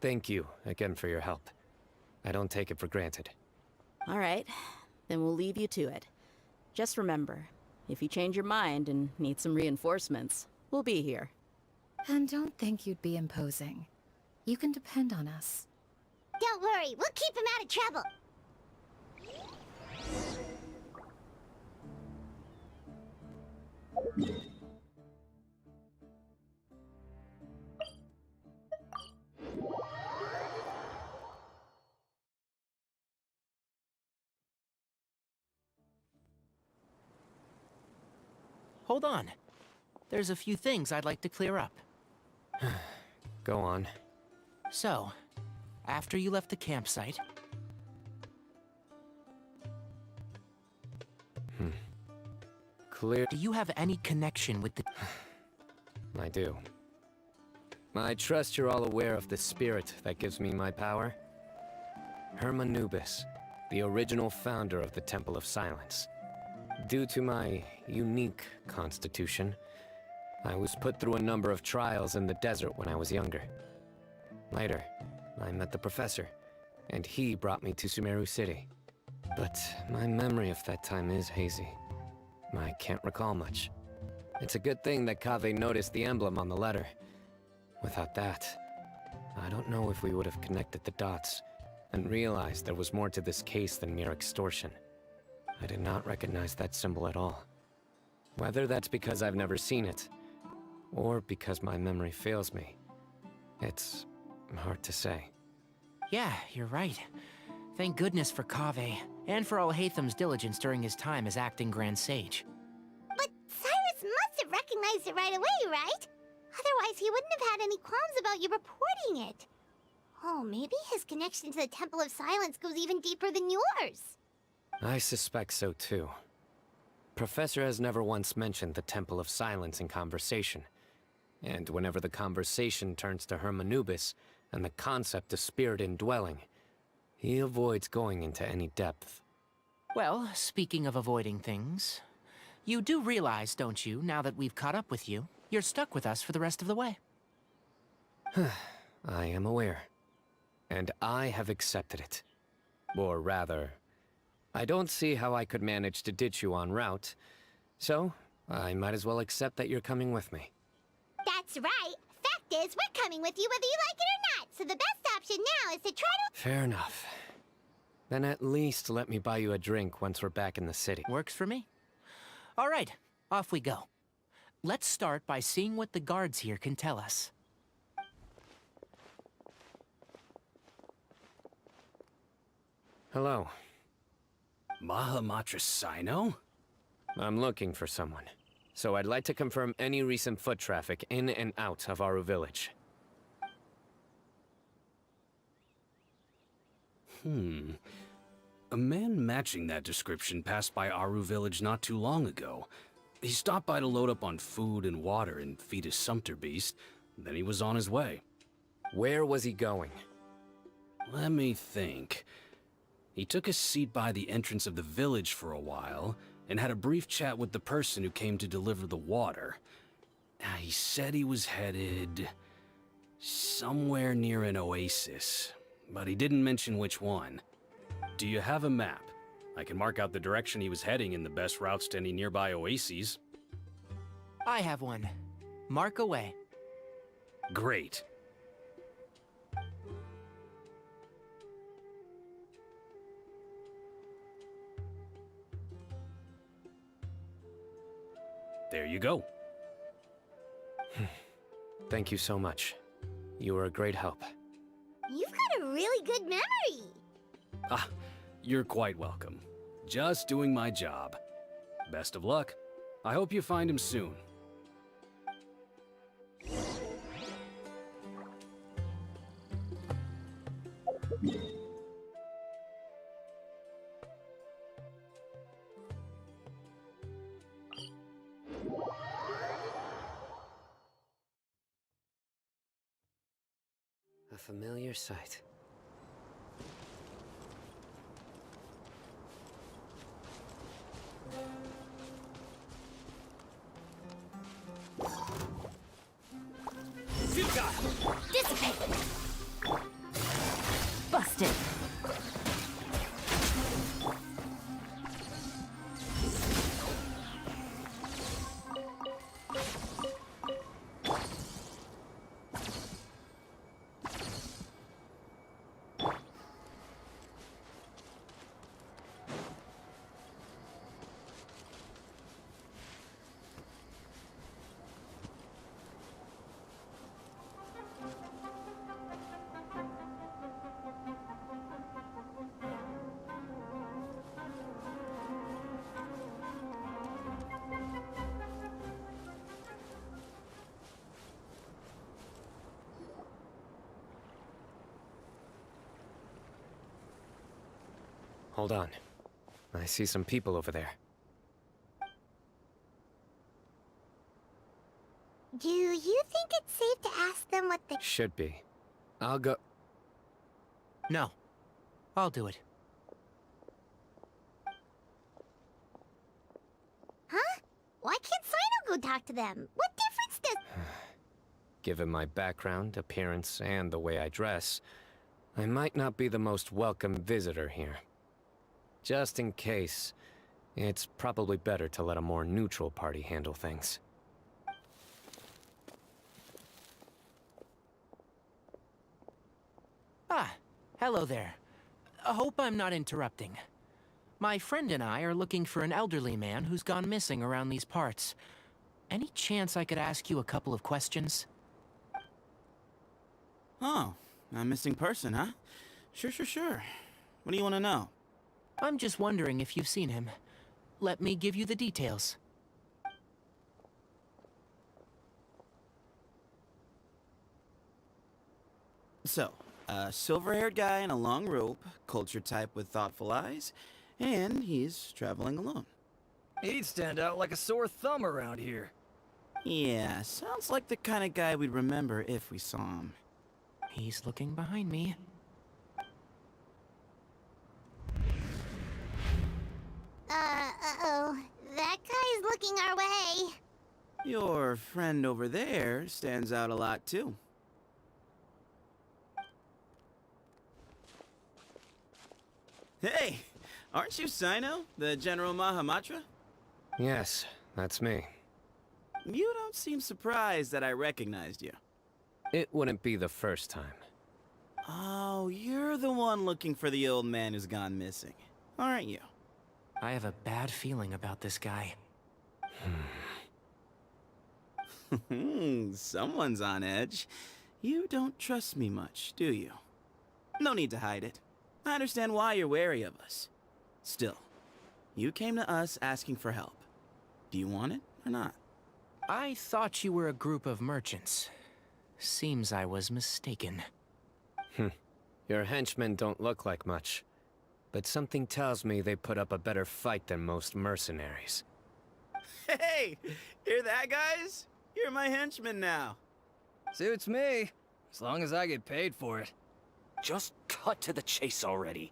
[SPEAKER 3] Thank you again for your help. I don't take it for granted.
[SPEAKER 2] All right, then we'll leave you to it. Just remember, if you change your mind and need some reinforcements, we'll be here.
[SPEAKER 11] And don't think you'd be imposing. You can depend on us.
[SPEAKER 4] Don't worry, we'll keep him out of trouble.
[SPEAKER 7] Hold on. There's a few things I'd like to clear up.
[SPEAKER 3] Go on.
[SPEAKER 7] So, after you left the campsite...
[SPEAKER 3] Clear.
[SPEAKER 7] Do you have any connection with the...
[SPEAKER 3] I do. I trust you're all aware of the spirit that gives me my power. Hermanubis, the original founder of the Temple of Silence. Due to my unique constitution, I was put through a number of trials in the desert when I was younger. Later, I met the professor, and he brought me to Sumeru City. But my memory of that time is hazy. I can't recall much. It's a good thing that Kaveh noticed the emblem on the letter. Without that, I don't know if we would have connected the dots and realized there was more to this case than mere extortion. I did not recognize that symbol at all. Whether that's because I've never seen it, or because my memory fails me, it's hard to say.
[SPEAKER 7] Yeah, you're right. Thank goodness for Kaveh, and for Al-Haytham's diligence during his time as acting Grand Sage.
[SPEAKER 4] But Cyrus must have recognized it right away, right? Otherwise, he wouldn't have had any qualms about you reporting it. Oh, maybe his connection to the Temple of Silence goes even deeper than yours.
[SPEAKER 3] I suspect so too. Professor has never once mentioned the Temple of Silence in conversation. And whenever the conversation turns to Hermanubis and the concept of spirit indwelling, he avoids going into any depth.
[SPEAKER 7] Well, speaking of avoiding things, you do realize, don't you, now that we've caught up with you, you're stuck with us for the rest of the way.
[SPEAKER 3] I am aware. And I have accepted it. Or rather, I don't see how I could manage to ditch you en route, so I might as well accept that you're coming with me.
[SPEAKER 4] That's right. Fact is, we're coming with you whether you like it or not, so the best option now is to try to...
[SPEAKER 3] Fair enough. Then at least let me buy you a drink once we're back in the city.
[SPEAKER 7] Works for me. All right, off we go. Let's start by seeing what the guards here can tell us.
[SPEAKER 3] Hello.
[SPEAKER 12] Mahamatra Sino?
[SPEAKER 3] I'm looking for someone. So I'd like to confirm any recent foot traffic in and out of Aru village.
[SPEAKER 12] A man matching that description passed by Aru village not too long ago. He stopped by to load up on food and water and feed his sumpter beast, then he was on his way.
[SPEAKER 3] Where was he going?
[SPEAKER 12] Let me think. He took a seat by the entrance of the village for a while, and had a brief chat with the person who came to deliver the water. He said he was headed somewhere near an oasis, but he didn't mention which one. Do you have a map? I can mark out the direction he was heading and the best routes to any nearby oases.
[SPEAKER 7] I have one. Mark away.
[SPEAKER 12] Great. there you go.
[SPEAKER 3] Thank you so much. You were a great help.
[SPEAKER 4] You've got a really good memory.
[SPEAKER 12] Ah, you're quite welcome. Just doing my job. Best of luck. I hope you find him soon.
[SPEAKER 3] A familiar sight.
[SPEAKER 4] Dissipate.
[SPEAKER 9] Busted.
[SPEAKER 3] Hold on. I see some people over there.
[SPEAKER 4] Do you think it's safe to ask them what they...
[SPEAKER 3] Should be. I'll go...
[SPEAKER 7] No. I'll do it.
[SPEAKER 4] Huh? Why can't Sino go talk to them? What difference does...
[SPEAKER 3] Given my background, appearance, and the way I dress, I might not be the most welcome visitor here. Just in case, it's probably better to let a more neutral party handle things.
[SPEAKER 7] Ah, hello there. I hope I'm not interrupting. My friend and I are looking for an elderly man who's gone missing around these parts. Any chance I could ask you a couple of questions?
[SPEAKER 13] Oh, a missing person, huh? Sure. What do you want to know?
[SPEAKER 7] I'm just wondering if you've seen him. Let me give you the details.
[SPEAKER 13] So, a silver-haired guy in a long robe, culture type with thoughtful eyes, and he's traveling alone.
[SPEAKER 14] He'd stand out like a sore thumb around here.
[SPEAKER 13] Yeah, sounds like the kind of guy we'd remember if we saw him.
[SPEAKER 7] He's looking behind me.
[SPEAKER 4] Uh-oh. That guy's looking our way.
[SPEAKER 13] Your friend over there stands out a lot, too. Hey! Aren't you Sino, the General Mahamatra?
[SPEAKER 3] Yes, that's me.
[SPEAKER 13] You don't seem surprised that I recognized you.
[SPEAKER 3] It wouldn't be the first time.
[SPEAKER 13] Oh, you're the one looking for the old man who's gone missing, aren't you?
[SPEAKER 7] I have a bad feeling about this guy.
[SPEAKER 13] Someone's on edge. You don't trust me much, do you? No need to hide it. I understand why you're wary of us. Still, you came to us asking for help. Do you want it or not?
[SPEAKER 7] I thought you were a group of merchants. Seems I was mistaken.
[SPEAKER 3] Your henchmen don't look like much, but something tells me they put up a better fight than most mercenaries.
[SPEAKER 13] Hey! Hear that, guys? You're my henchmen now.
[SPEAKER 14] Suits me, as long as I get paid for it.
[SPEAKER 12] Just cut to the chase already.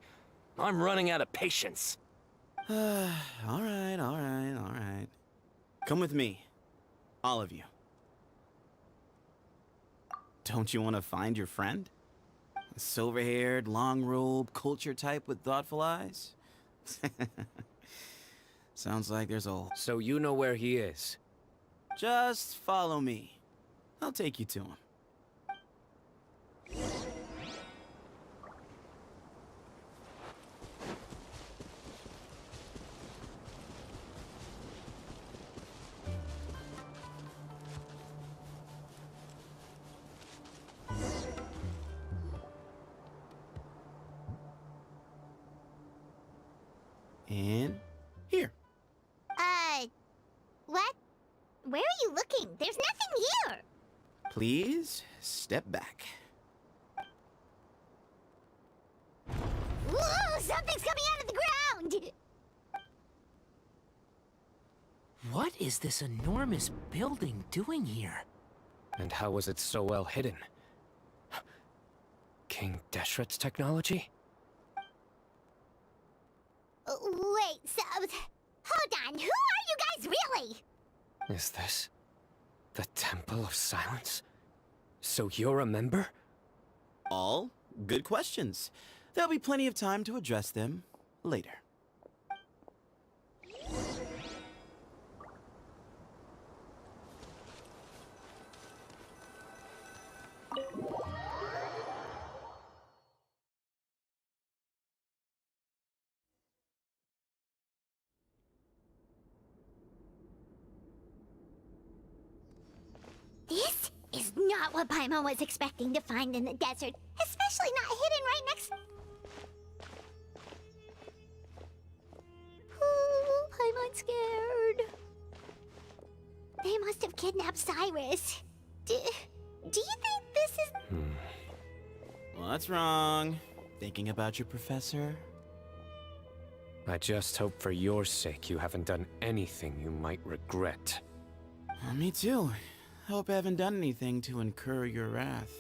[SPEAKER 12] I'm running out of patience.
[SPEAKER 13] All right. Come with me. All of you. Don't you want to find your friend? A silver-haired, long-robed, culture type with thoughtful eyes? Sounds like there's a...
[SPEAKER 3] So you know where he is?
[SPEAKER 13] Just follow me. I'll take you to him. Please step back.
[SPEAKER 4] Whoa, something's coming out of the ground!
[SPEAKER 7] What is this enormous building doing here?
[SPEAKER 3] And how was it so well hidden? King Deshret's technology?
[SPEAKER 4] Wait, so... Hold on, who are you guys really?
[SPEAKER 3] Is this the Temple of Silence? So you're a member?
[SPEAKER 13] All good questions. There'll be plenty of time to address them later.
[SPEAKER 4] This is not what Paimon was expecting to find in the desert, especially not hidden right next... Ooh, Paimon's scared. They must have kidnapped Cyrus. Do you think this is...
[SPEAKER 13] What's wrong? Thinking about your professor?
[SPEAKER 3] I just hope for your sake you haven't done anything you might regret.
[SPEAKER 13] Me too. Hope I haven't done anything to incur your wrath.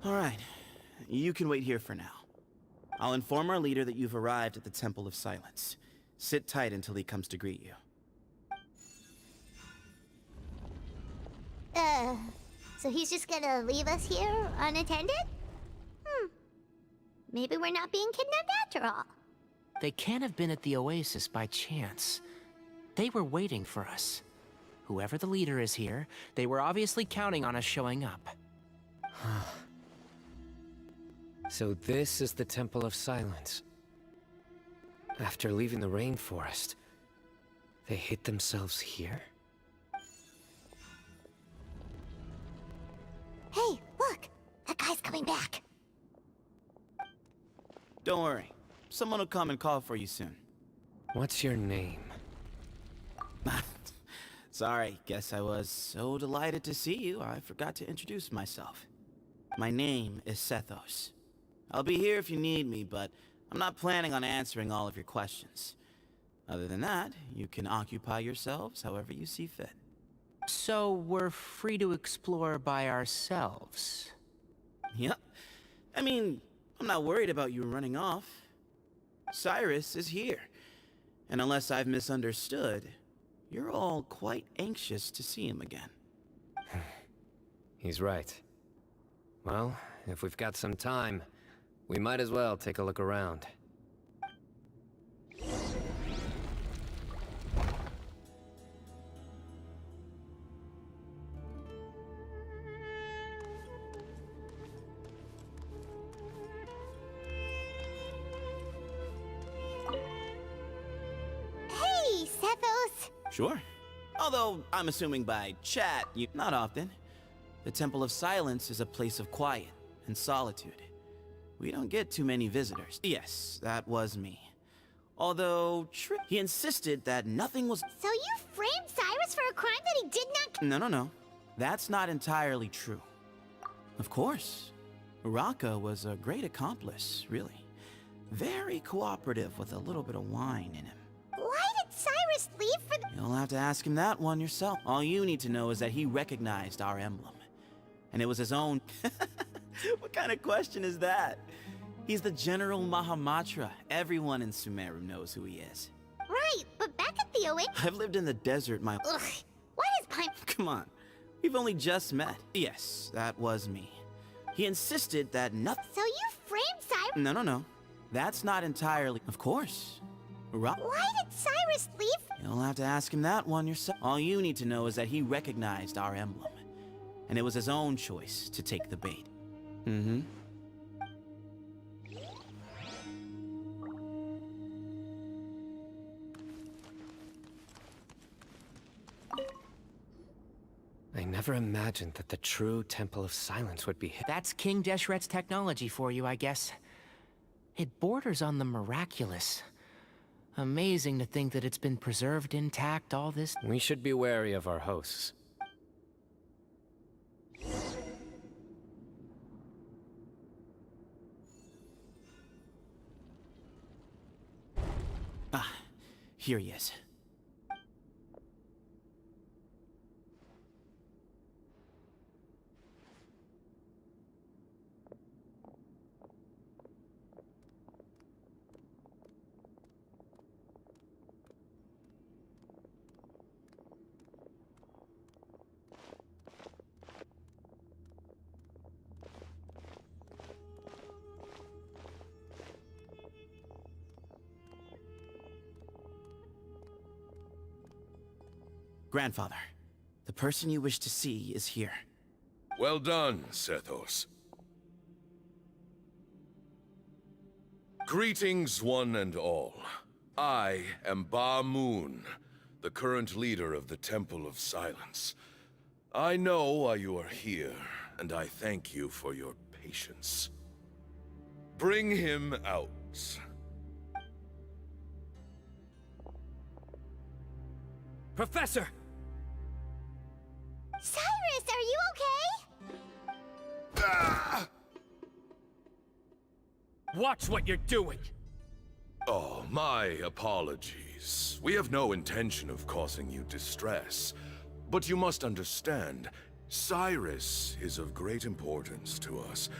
[SPEAKER 13] Alright, you can wait here for now. I'll inform our leader that you've arrived at the Temple of Silence. Sit tight until he comes to greet you.
[SPEAKER 4] So he's just gonna leave us here unattended? Maybe we're not being kidnapped after all.
[SPEAKER 7] They can't have been at the Oasis by chance. They were waiting for us. Whoever the leader is here, they were obviously counting on us showing up.
[SPEAKER 3] So this is the Temple of Silence. After leaving the rainforest, they hid themselves here?
[SPEAKER 4] Hey, look! That guy's coming back.
[SPEAKER 13] Don't worry. Someone will come and call for you soon.
[SPEAKER 3] What's your name?
[SPEAKER 13] Sorry, guess I was so delighted to see you, I forgot to introduce myself. My name is Sethos. I'll be here if you need me, but I'm not planning on answering all of your questions. Other than that, you can occupy yourselves however you see fit.
[SPEAKER 7] So we're free to explore by ourselves?
[SPEAKER 13] Yep. I mean, I'm not worried about you running off. Cyrus is here. And unless I've misunderstood, you're all quite anxious to see him again.
[SPEAKER 3] He's right. Well, if we've got some time, we might as well take a look around.
[SPEAKER 4] Hey, Sethos!
[SPEAKER 13] Sure. Although, I'm assuming by chat, you... Not often. The Temple of Silence is a place of quiet and solitude. We don't get too many visitors. Yes, that was me. Although, he insisted that nothing was—
[SPEAKER 4] So you framed Cyrus for a crime that he did not—
[SPEAKER 13] No. That's not entirely true. Of course. Raka was a great accomplice, really. Very cooperative with a little bit of wine in him.
[SPEAKER 4] Why did Cyrus leave for the—
[SPEAKER 13] You'll have to ask him that one yourself. All you need to know is that he recognized our emblem. And it was his own— What kind of question is that? He's the General Mahamatra. Everyone in Sumeru knows who he is.
[SPEAKER 4] Right, but back at the Oasis—
[SPEAKER 13] I've lived in the desert my—
[SPEAKER 4] Ugh, why does Pine—
[SPEAKER 13] Come on. We've only just met. Yes, that was me. He insisted that nothing—
[SPEAKER 4] So you framed Cyrus—
[SPEAKER 13] No. That's not entirely— Of course.
[SPEAKER 4] Why did Cyrus leave?
[SPEAKER 13] You'll have to ask him that one yourself. All you need to know is that he recognized our emblem. And it was his own choice to take the bait. Mm-hmm.
[SPEAKER 3] I never imagined that the true Temple of Silence would be hidden.
[SPEAKER 7] That's King Deshret's technology for you, I guess. It borders on the miraculous. Amazing to think that it's been preserved intact all this—
[SPEAKER 3] We should be wary of our hosts.
[SPEAKER 13] Ah, here he is. Grandfather, the person you wish to see is here.
[SPEAKER 15] Well done, Sethos. Greetings, one and all. I am Ba Moon, the current leader of the Temple of Silence. I know why you are here, and I thank you for your patience. Bring him out.
[SPEAKER 3] Professor!
[SPEAKER 4] Cyrus, are you okay?
[SPEAKER 15] Ah!
[SPEAKER 3] Watch what you're doing!
[SPEAKER 15] Oh, my apologies. We have no intention of causing you distress. But you must understand, Cyrus is of great importance to us.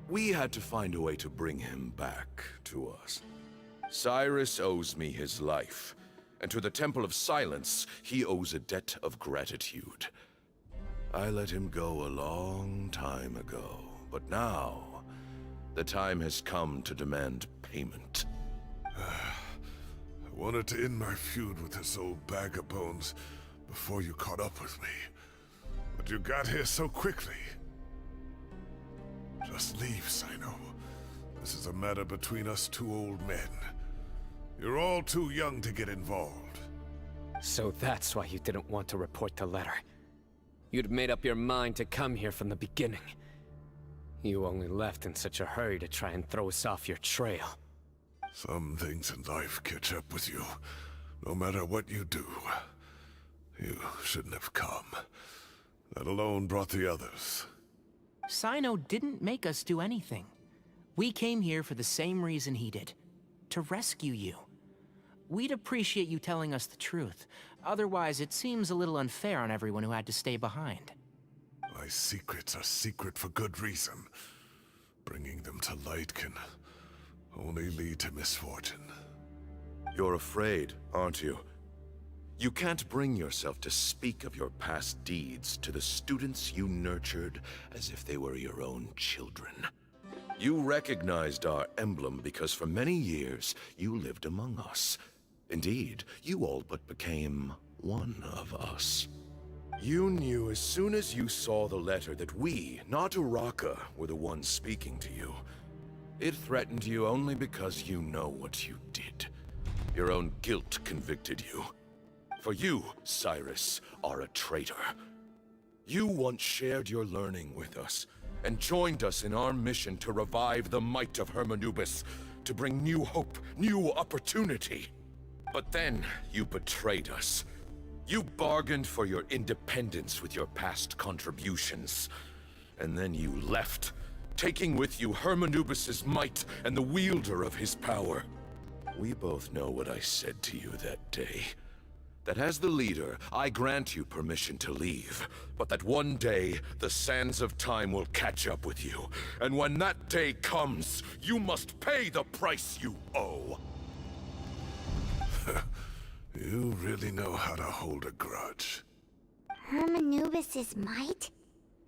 [SPEAKER 15] We had to find a way to bring him back to us. Cyrus owes me his life, and to the Temple of Silence, he owes a debt of gratitude. I let him go a long time ago, but now, the time has come to demand payment.
[SPEAKER 1] I wanted to end my feud with this old bag of bones before you caught up with me. But you got here so quickly. Just leave, Sino. This is a matter between us two old men. You're all too young to get involved.
[SPEAKER 3] So that's why you didn't want to report the letter. You'd made up your mind to come here from the beginning. You only left in such a hurry to try and throw us off your trail.
[SPEAKER 1] Some things in life catch up with you, no matter what you do. You shouldn't have come. That alone brought the others.
[SPEAKER 7] Sino didn't make us do anything. We came here for the same reason he did. To rescue you. We'd appreciate you telling us the truth. Otherwise, it seems a little unfair on everyone who had to stay behind.
[SPEAKER 1] My secrets are secret for good reason. Bringing them to light can only lead to misfortune.
[SPEAKER 15] You're afraid, aren't you? You can't bring yourself to speak of your past deeds to the students you nurtured as if they were your own children. You recognized our emblem because for many years you lived among us. Indeed, you all but became one of us. You knew as soon as you saw the letter that we, not Uraka, were the ones speaking to you. It threatened you only because you know what you did. Your own guilt convicted you. For you, Cyrus, are a traitor. You once shared your learning with us, and joined us in our mission to revive the might of Hermanubis, to bring new hope, new opportunity. But then, you betrayed us. You bargained for your independence with your past contributions. And then you left, taking with you Hermanubis' might and the wielder of his power. We both know what I said to you that day. That as the leader, I grant you permission to leave, but that one day, the sands of time will catch up with you. And when that day comes, you must pay the price you owe.
[SPEAKER 1] You really know how to hold a grudge.
[SPEAKER 4] Hermanubis' might?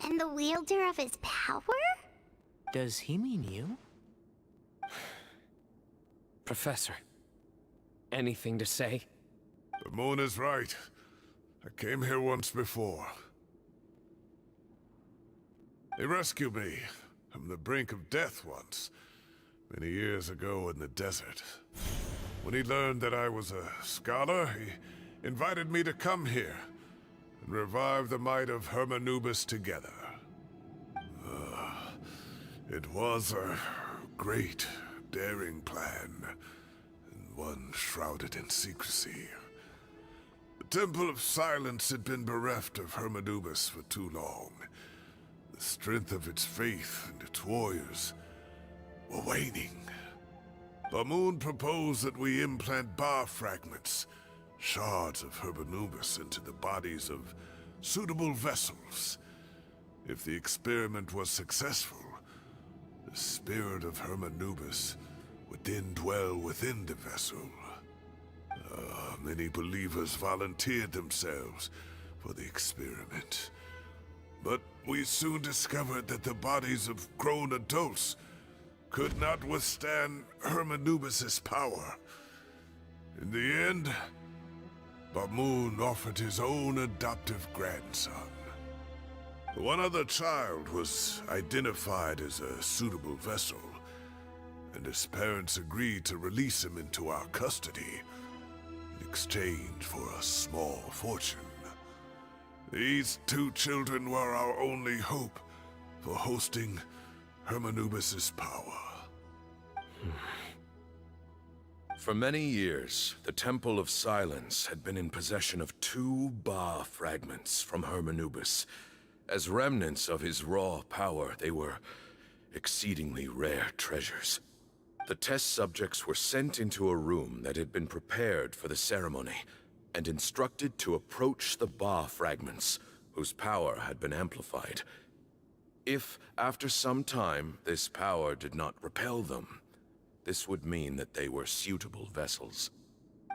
[SPEAKER 4] And the wielder of his power?
[SPEAKER 7] Does he mean you?
[SPEAKER 3] Professor, anything to say?
[SPEAKER 1] The moon is right. I came here once before. He rescued me from the brink of death once, many years ago in the desert. When he learned that I was a scholar, he invited me to come here and revive the might of Hermanubis together. It was a great, daring plan, and one shrouded in secrecy. The Temple of Silence had been bereft of Hermanubis for too long. The strength of its faith and its warriors were waning. Bamoon proposed that we implant bar fragments, shards of Hermanubis, into the bodies of suitable vessels. If the experiment was successful, the spirit of Hermanubis would then dwell within the vessel. Many believers volunteered themselves for the experiment. But we soon discovered that the bodies of grown adults could not withstand Hermanubis' power. In the end, Bamoon offered his own adoptive grandson. One other child was identified as a suitable vessel, and his parents agreed to release him into our custody in exchange for a small fortune. These two children were our only hope for hosting Hermanubis' power.
[SPEAKER 15] For many years, the Temple of Silence had been in possession of 2 Ba fragments from Hermanubis. As remnants of his raw power, they were exceedingly rare treasures. The test subjects were sent into a room that had been prepared for the ceremony, and instructed to approach the Ba fragments, whose power had been amplified. If, after some time, this power did not repel them, this would mean that they were suitable vessels.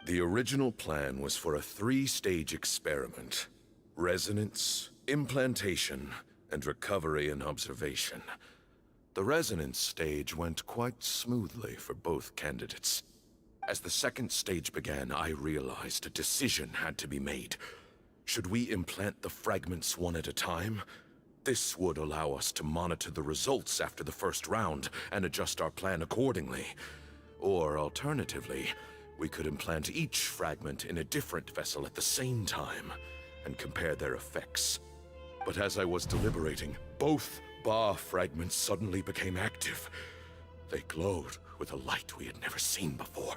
[SPEAKER 15] The original plan was for a 3-stage experiment: resonance, implantation, and recovery and observation. The resonance stage went quite smoothly for both candidates. As the 2nd stage began, I realized a decision had to be made. Should we implant the fragments one at a time? This would allow us to monitor the results after the first round and adjust our plan accordingly. Or alternatively, we could implant each fragment in a different vessel at the same time and compare their effects. But as I was deliberating, both Ba fragments suddenly became active. They glowed with a light we had never seen before.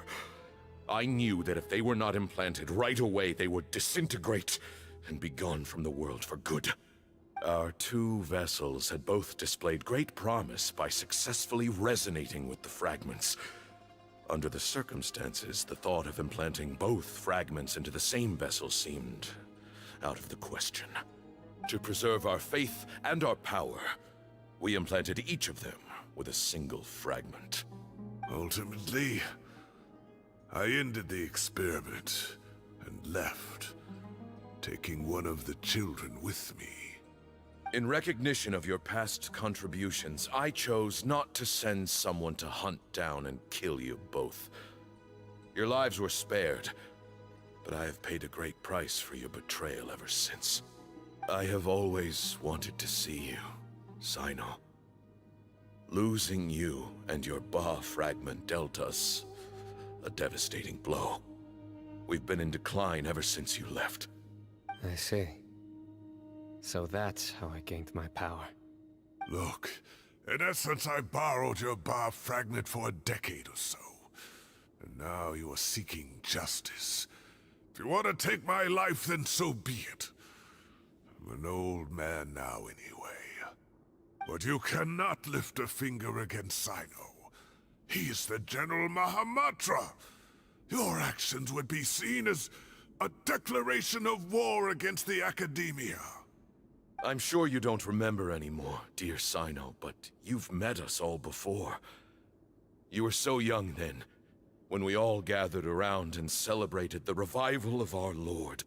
[SPEAKER 15] I knew that if they were not implanted right away, they would disintegrate and be gone from the world for good. Our 2 vessels had both displayed great promise by successfully resonating with the fragments. Under the circumstances, the thought of implanting both fragments into the same vessel seemed out of the question. To preserve our faith and our power, we implanted each of them with a single fragment.
[SPEAKER 1] Ultimately, I ended the experiment and left, taking one of the children with me.
[SPEAKER 15] In recognition of your past contributions, I chose not to send someone to hunt down and kill you both. Your lives were spared, but I have paid a great price for your betrayal ever since. I have always wanted to see you, Sino. Losing you and your Ba fragment dealt us a devastating blow. We've been in decline ever since you left.
[SPEAKER 3] I see. So that's how I gained my power.
[SPEAKER 1] Look, in essence, I borrowed your bar fragment for a decade or so. And now you are seeking justice. If you want to take my life, then so be it. I'm an old man now anyway. But you cannot lift a finger against Sino. He is the General Mahamatra. Your actions would be seen as a declaration of war against the Academia.
[SPEAKER 15] I'm sure you don't remember anymore, dear Sino, but you've met us all before. You were so young then, when we all gathered around and celebrated the revival of our Lord.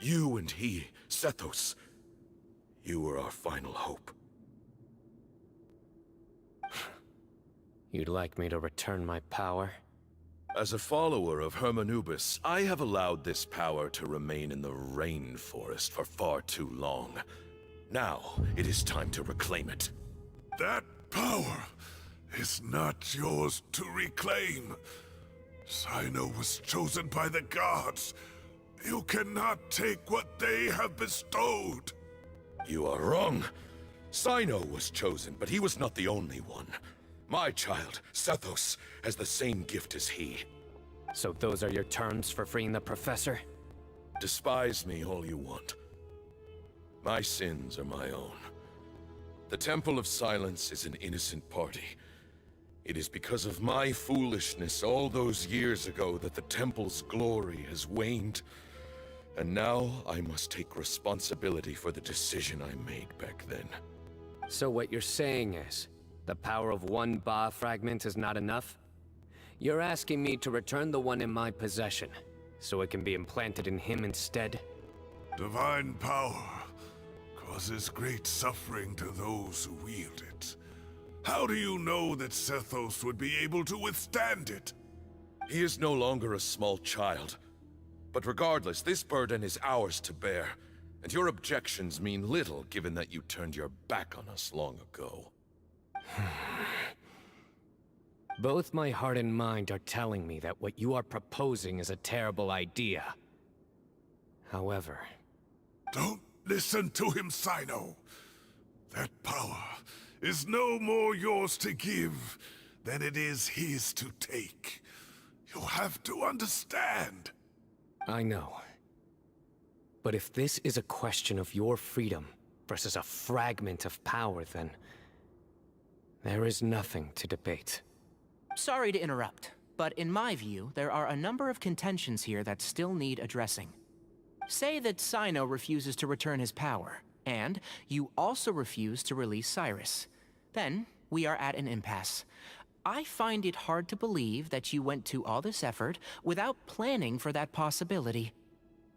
[SPEAKER 15] You and he, Sethos, you were our final hope.
[SPEAKER 3] You'd like me to return my power?
[SPEAKER 15] As a follower of Hermanubis, I have allowed this power to remain in the rainforest for far too long. Now, it is time to reclaim it.
[SPEAKER 1] That power is not yours to reclaim. Sino was chosen by the gods. You cannot take what they have bestowed.
[SPEAKER 15] You are wrong. Sino was chosen, but he was not the only one. My child, Sethos, has the same gift as he.
[SPEAKER 3] So those are your terms for freeing the professor?
[SPEAKER 15] Despise me all you want. My sins are my own. The Temple of Silence is an innocent party. It is because of my foolishness all those years ago that the Temple's glory has waned. And now I must take responsibility for the decision I made back then.
[SPEAKER 3] So what you're saying is, the power of one Ba fragment is not enough? You're asking me to return the one in my possession, so it can be implanted in him instead?
[SPEAKER 1] Divine power causes great suffering to those who wield it. How do you know that Sethos would be able to withstand it?
[SPEAKER 15] He is no longer a small child. But regardless, this burden is ours to bear, and your objections mean little given that you turned your back on us long ago.
[SPEAKER 3] Both my heart and mind are telling me that what you are proposing is a terrible idea. However...
[SPEAKER 1] Don't listen to him, Sino. That power is no more yours to give than it is his to take. You have to understand.
[SPEAKER 3] I know. But if this is a question of your freedom versus a fragment of power, then... there is nothing to debate.
[SPEAKER 7] Sorry to interrupt, but in my view, there are a number of contentions here that still need addressing. Say that Sino refuses to return his power, and you also refuse to release Cyrus. Then, we are at an impasse. I find it hard to believe that you went to all this effort without planning for that possibility.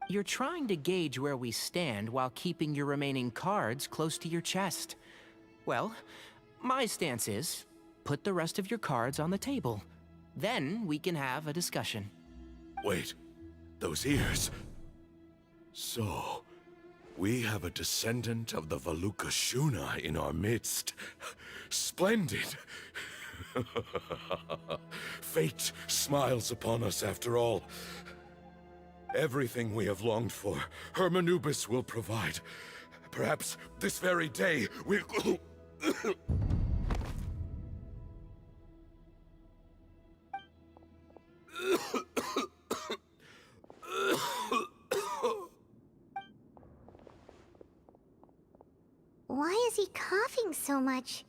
[SPEAKER 7] You're trying to gauge where we stand while keeping your remaining cards close to your chest. Well, my stance is, put the rest of your cards on the table. Then we can have a discussion.
[SPEAKER 15] Wait, those ears... So, we have a descendant of the Valukashuna in our midst. Splendid! Fate smiles upon us after all. Everything we have longed for, Hermanubis will provide. Perhaps this very day we'll...
[SPEAKER 4] Why is he coughing so much?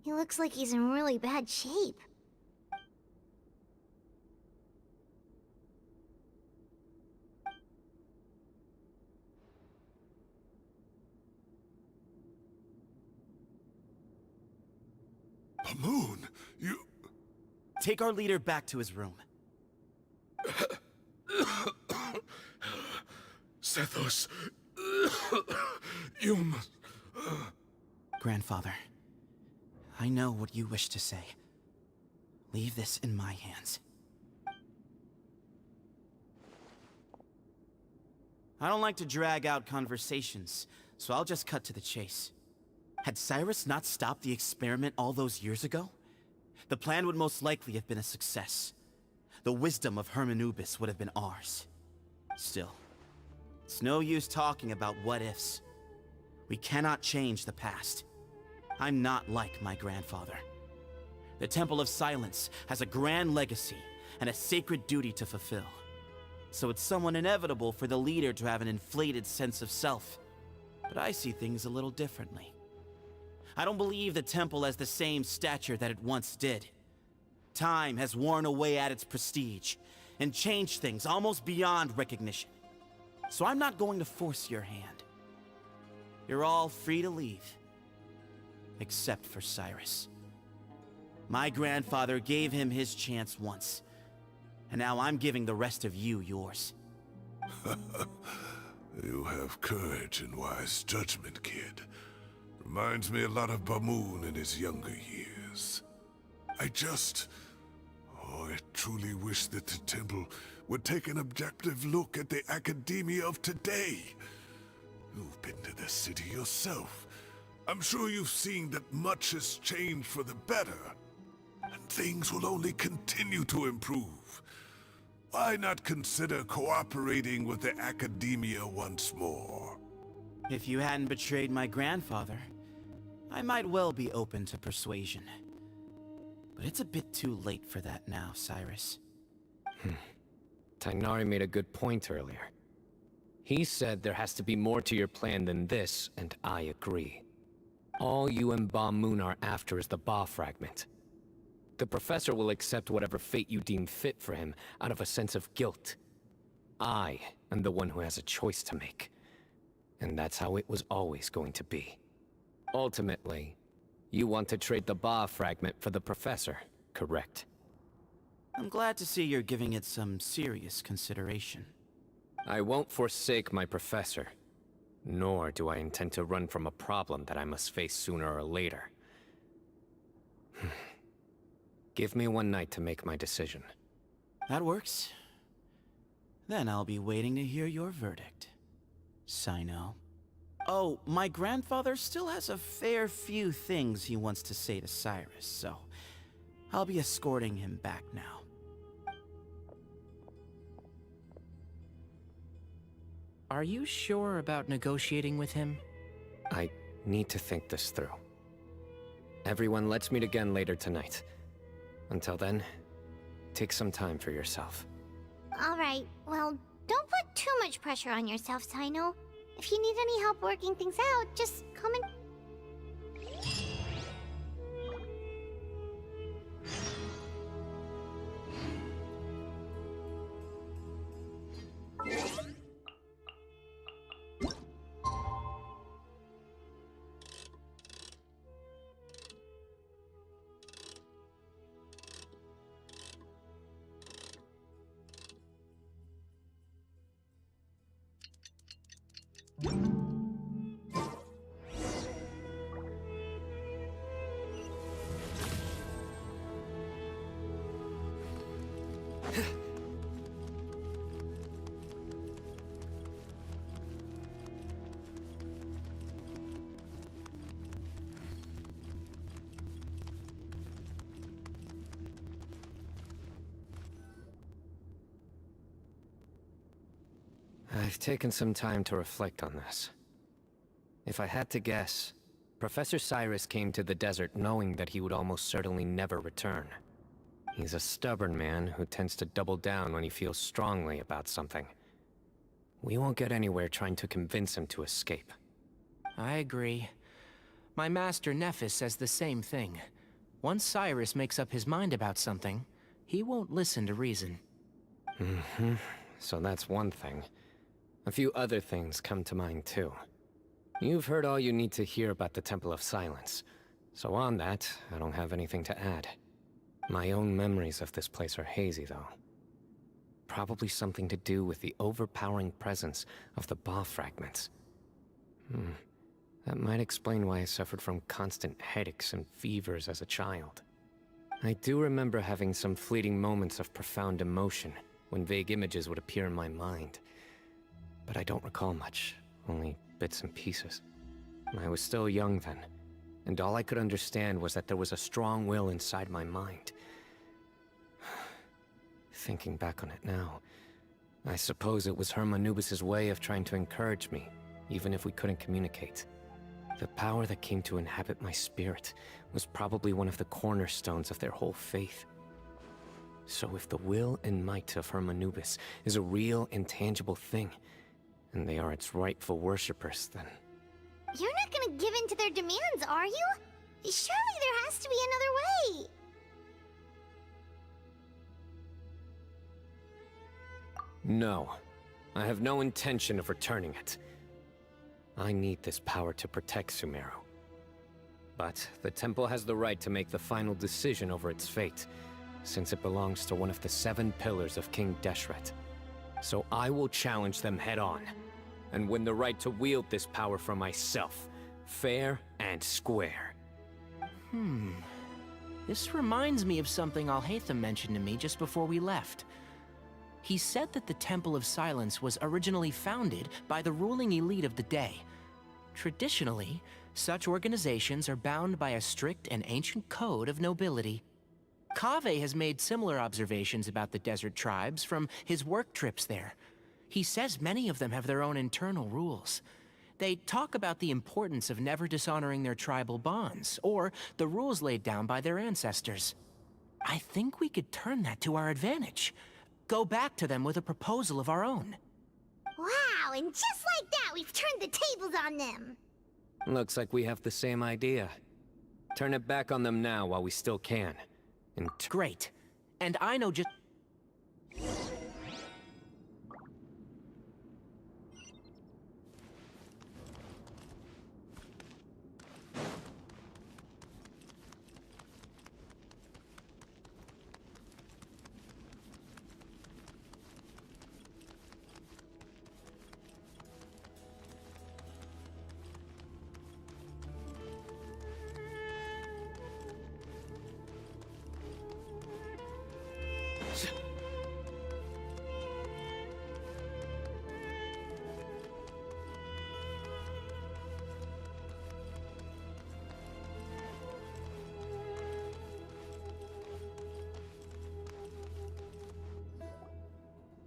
[SPEAKER 4] He looks like he's in really bad shape.
[SPEAKER 1] Moon, you...
[SPEAKER 13] Take our leader back to his room.
[SPEAKER 15] Sethos, you must...
[SPEAKER 13] Grandfather, I know what you wish to say. Leave this in my hands. I don't like to drag out conversations, so I'll just cut to the chase. Had Cyrus not stopped the experiment all those years ago, the plan would most likely have been a success. The wisdom of Hermanubis would have been ours. Still, it's no use talking about what-ifs. We cannot change the past. I'm not like my grandfather. The Temple of Silence has a grand legacy and a sacred duty to fulfill. So it's somewhat inevitable for the leader to have an inflated sense of self. But I see things a little differently. I don't believe the temple has the same stature that it once did. Time has worn away at its prestige and changed things almost beyond recognition. So I'm not going to force your hand. You're all free to leave. Except for Cyrus. My grandfather gave him his chance once. And now I'm giving the rest of you yours.
[SPEAKER 1] You have courage and wise judgment, kid. Reminds me a lot of Bamoon in his younger years. I truly wish that the temple would take an objective look at the academia of today. You've been to the city yourself. I'm sure you've seen that much has changed for the better. And things will only continue to improve. Why not consider cooperating with the academia once more?
[SPEAKER 13] If you hadn't betrayed my grandfather, I might well be open to persuasion. But it's a bit too late for that now, Cyrus.
[SPEAKER 3] Tagnari made a good point earlier. He said there has to be more to your plan than this, and I agree. All you and Ba Moon are after is the Ba fragment. The professor will accept whatever fate you deem fit for him out of a sense of guilt. I am the one who has a choice to make. And that's how it was always going to be. Ultimately, you want to trade the Ba fragment for the professor, correct?
[SPEAKER 13] I'm glad to see you're giving it some serious consideration.
[SPEAKER 3] I won't forsake my professor. Nor do I intend to run from a problem that I must face sooner or later. Give me one night to make my decision.
[SPEAKER 13] That works. Then I'll be waiting to hear your verdict, Sino. Oh, my grandfather still has a fair few things he wants to say to Cyrus, so I'll be escorting him back now.
[SPEAKER 7] Are you sure about negotiating with him?
[SPEAKER 3] I need to think this through. Everyone, let's meet again later tonight. Until then, take some time for yourself.
[SPEAKER 4] Alright, well, don't put too much pressure on yourself, Sino. If you need any help working things out, just come and...
[SPEAKER 3] I've taken some time to reflect on this. If I had to guess, Professor Cyrus came to the desert knowing that he would almost certainly never return. He's a stubborn man who tends to double down when he feels strongly about something. We won't get anywhere trying to convince him to escape.
[SPEAKER 7] I agree. My master Nephis says the same thing. Once Cyrus makes up his mind about something, he won't listen to reason.
[SPEAKER 3] So that's one thing. A few other things come to mind too. You've heard all you need to hear about the Temple of Silence. So on that, I don't have anything to add. My own memories of this place are hazy though. Probably something to do with the overpowering presence of the Ba fragments. That might explain why I suffered from constant headaches and fevers as a child. I do remember having some fleeting moments of profound emotion when vague images would appear in my mind. But I don't recall much, only bits and pieces. I was still young then, and all I could understand was that there was a strong will inside my mind. Thinking back on it now, I suppose it was Hermanubis' way of trying to encourage me, even if we couldn't communicate. The power that came to inhabit my spirit was probably one of the cornerstones of their whole faith. So if the will and might of Hermanubis is a real, intangible thing, and they are its rightful worshippers, then...
[SPEAKER 4] You're not gonna give in to their demands, are you? Surely there has to be another way!
[SPEAKER 3] No. I have no intention of returning it. I need this power to protect Sumeru. But the temple has the right to make the final decision over its fate, since it belongs to one of the 7 pillars of King Deshret. So I will challenge them head-on, and win the right to wield this power for myself, fair and square.
[SPEAKER 7] This reminds me of something Alhaitham mentioned to me just before we left. He said that the Temple of Silence was originally founded by the ruling elite of the day. Traditionally, such organizations are bound by a strict and ancient code of nobility. Kaveh has made similar observations about the desert tribes from his work trips there. He says many of them have their own internal rules. They talk about the importance of never dishonoring their tribal bonds, or the rules laid down by their ancestors. I think we could turn that to our advantage. Go back to them with a proposal of our own.
[SPEAKER 4] Wow, and just like that, we've turned the tables on them!
[SPEAKER 3] Looks like we have the same idea. Turn it back on them now while we still can. And
[SPEAKER 7] great. And I know just...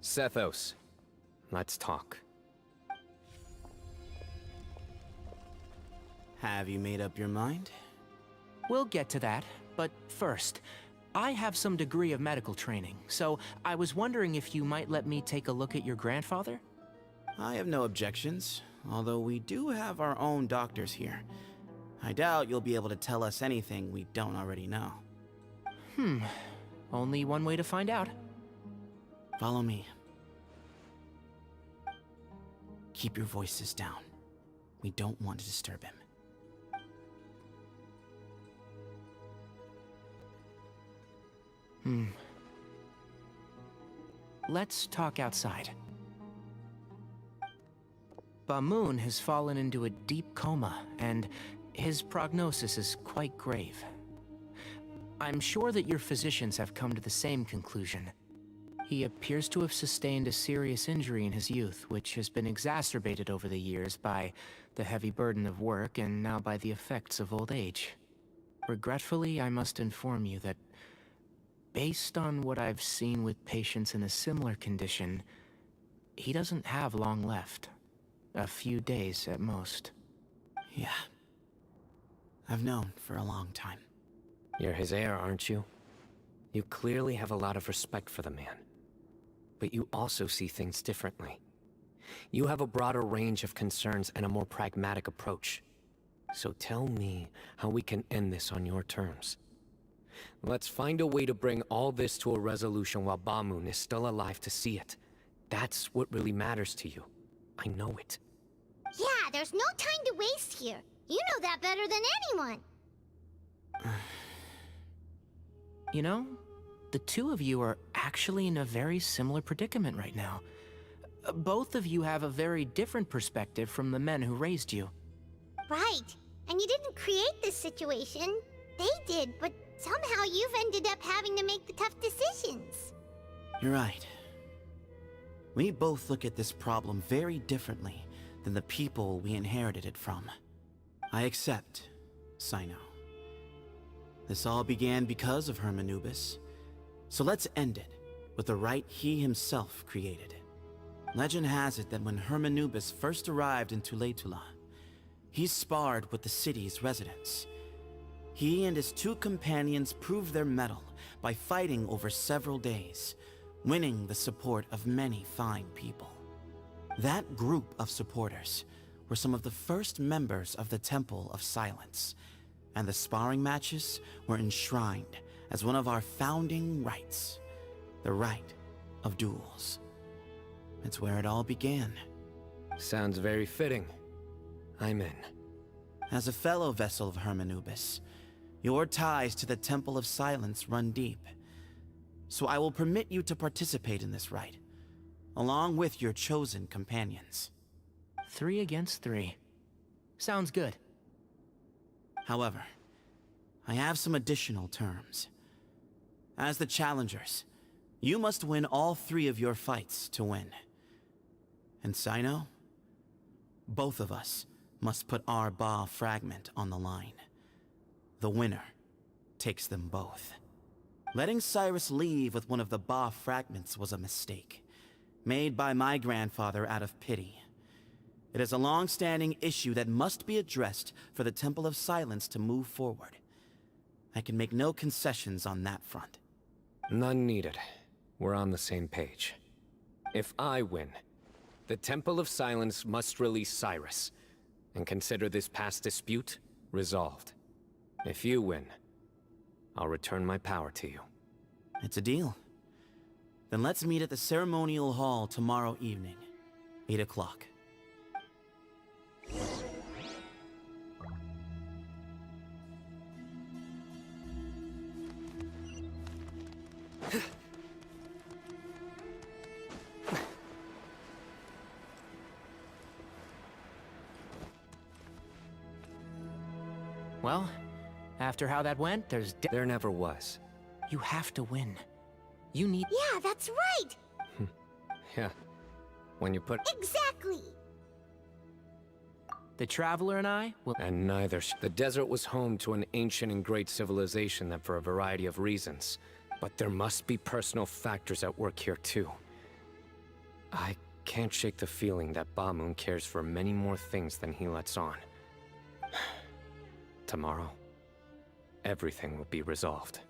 [SPEAKER 3] Sethos, let's talk.
[SPEAKER 13] Have you made up your mind?
[SPEAKER 7] We'll get to that, but first, I have some degree of medical training, so I was wondering if you might let me take a look at your grandfather?
[SPEAKER 13] I have no objections, although we do have our own doctors here. I doubt you'll be able to tell us anything we don't already know.
[SPEAKER 7] Only one way to find out.
[SPEAKER 13] Follow me. Keep your voices down. We don't want to disturb him.
[SPEAKER 7] Let's talk outside. Bamoon has fallen into a deep coma, and his prognosis is quite grave. I'm sure that your physicians have come to the same conclusion. He appears to have sustained a serious injury in his youth, which has been exacerbated over the years by the heavy burden of work and now by the effects of old age. Regretfully, I must inform you that, based on what I've seen with patients in a similar condition, he doesn't have long left. A few days at most.
[SPEAKER 13] Yeah. I've known for a long time.
[SPEAKER 3] You're his heir, aren't you? You clearly have a lot of respect for the man. But you also see things differently. You have a broader range of concerns and a more pragmatic approach. So tell me how we can end this on your terms. Let's find a way to bring all this to a resolution while Bamoon is still alive to see it. That's what really matters to you. I know it.
[SPEAKER 4] Yeah, there's no time to waste here. You know that better than anyone.
[SPEAKER 7] You know, the two of you are actually in a very similar predicament right now. Both of you have a very different perspective from the men who raised you.
[SPEAKER 4] Right. And you didn't create this situation. They did, but somehow you've ended up having to make the tough decisions.
[SPEAKER 13] You're right. We both look at this problem very differently than the people we inherited it from. I accept, Sino. This all began because of Hermanubis. So let's end it with the rite he himself created. Legend has it that when Hermanubis first arrived in Tuletula, He sparred with the city's residents. He and his 2 companions proved their mettle by fighting over several days, winning the support of many fine people. That group of supporters were some of the first members of the Temple of Silence, and the sparring matches were enshrined as one of our founding rights, the right of duels. It's where it all began.
[SPEAKER 3] Sounds very fitting. I'm in.
[SPEAKER 13] As a fellow vessel of Hermanubis, your ties to the Temple of Silence run deep. So I will permit you to participate in this rite, along with your chosen companions.
[SPEAKER 7] 3 against 3. Sounds good.
[SPEAKER 13] However, I have some additional terms. As the challengers, you must win all 3 of your fights to win. And Sino, both of us must put our Ba fragment on the line. The winner takes them both. Letting Cyrus leave with one of the Ba fragments was a mistake, made by my grandfather out of pity. It is a long-standing issue that must be addressed for the Temple of Silence to move forward. I can make no concessions on that front.
[SPEAKER 3] None needed. We're on the same page. If I win, the Temple of Silence must release Cyrus, and consider this past dispute resolved. If you win, I'll return my power to you.
[SPEAKER 13] It's a deal. Then let's meet at the ceremonial hall tomorrow evening, 8 o'clock.
[SPEAKER 7] Well, after how that went,
[SPEAKER 3] there never was.
[SPEAKER 7] You have to win. You need—
[SPEAKER 4] Yeah, that's right!
[SPEAKER 3] Yeah. When you put—
[SPEAKER 4] Exactly!
[SPEAKER 7] The Traveler and I will—
[SPEAKER 3] And neither. The desert was home to an ancient and great civilization that for a variety of reasons. But there must be personal factors at work here too. I can't shake the feeling that Ba-Moon cares for many more things than he lets on. Tomorrow, everything will be resolved.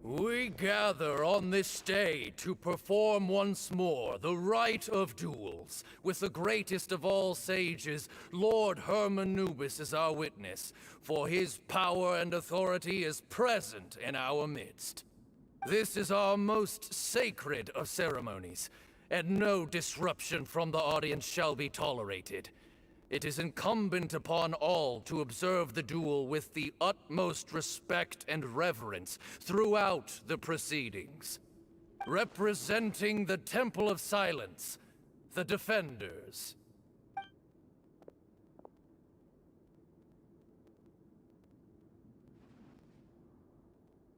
[SPEAKER 16] We gather on this day to perform once more the rite of duels, with the greatest of all sages, Lord Hermanubis, as our witness, for his power and authority is present in our midst. This is our most sacred of ceremonies, and no disruption from the audience shall be tolerated. It is incumbent upon all to observe the duel with the utmost respect and reverence throughout the proceedings. Representing the Temple of Silence, the Defenders.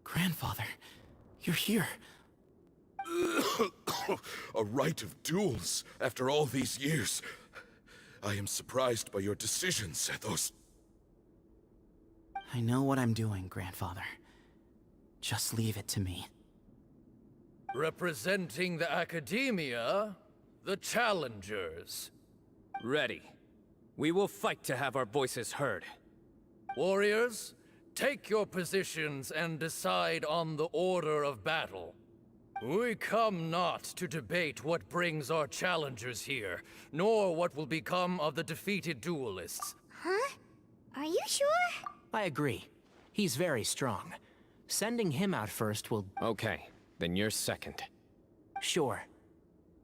[SPEAKER 13] Grandfather, you're here.
[SPEAKER 15] A rite of duels after all these years. I am surprised by your decisions, Ethos.
[SPEAKER 13] I know what I'm doing, Grandfather. Just leave it to me.
[SPEAKER 16] Representing the Academia, the Challengers.
[SPEAKER 3] Ready. We will fight to have our voices heard.
[SPEAKER 16] Warriors, take your positions and decide on the order of battle. We come not to debate what brings our challengers here, nor what will become of the defeated duelists.
[SPEAKER 4] Huh? Are you sure?
[SPEAKER 7] I agree. He's very strong. Sending him out first will...
[SPEAKER 3] Okay, then you're second.
[SPEAKER 7] Sure.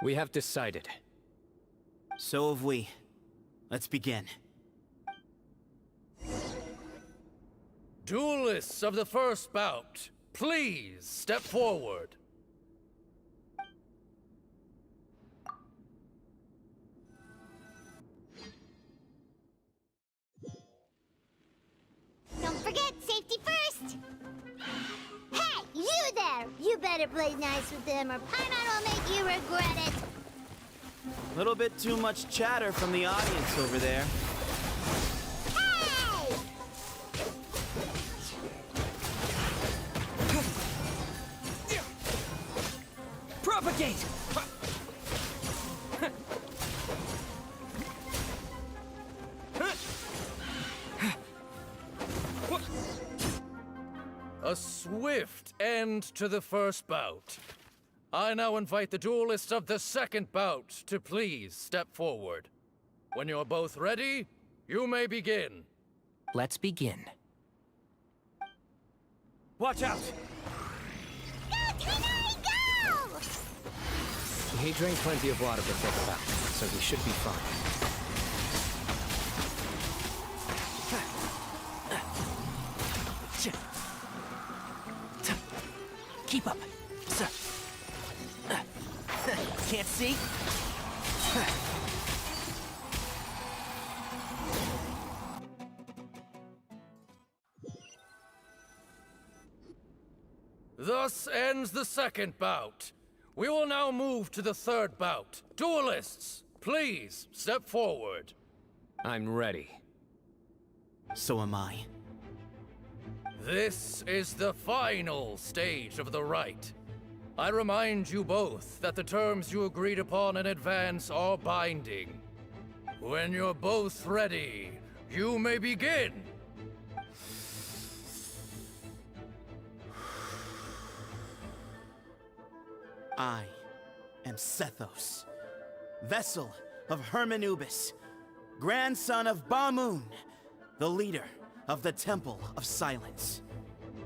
[SPEAKER 3] We have decided.
[SPEAKER 13] So have we. Let's begin.
[SPEAKER 16] Duelists of the first bout, please step forward.
[SPEAKER 4] Don't forget, safety first! Hey, you there! You better play nice with them or Paimon will make you regret it!
[SPEAKER 13] Little bit too much chatter from the audience over there.
[SPEAKER 4] Hey!
[SPEAKER 14] Propagate!
[SPEAKER 16] A swift end to the first bout. I now invite the duelists of the second bout to please step forward. When you're both ready, you may begin.
[SPEAKER 7] Let's begin.
[SPEAKER 14] Watch out!
[SPEAKER 4] Go, Tigray, go!
[SPEAKER 3] He drank plenty of water before the bout, so he should be fine.
[SPEAKER 7] Keep up. Can't see?
[SPEAKER 16] Thus ends the second bout. We will now move to the third bout. Duelists, please step forward.
[SPEAKER 3] I'm ready.
[SPEAKER 13] So am I.
[SPEAKER 16] This is the final stage of the rite. I remind you both that the terms you agreed upon in advance are binding. When you're both ready, you may begin.
[SPEAKER 13] I am Sethos, vessel of Hermanubis, grandson of Bamun, the leader of the Temple of Silence.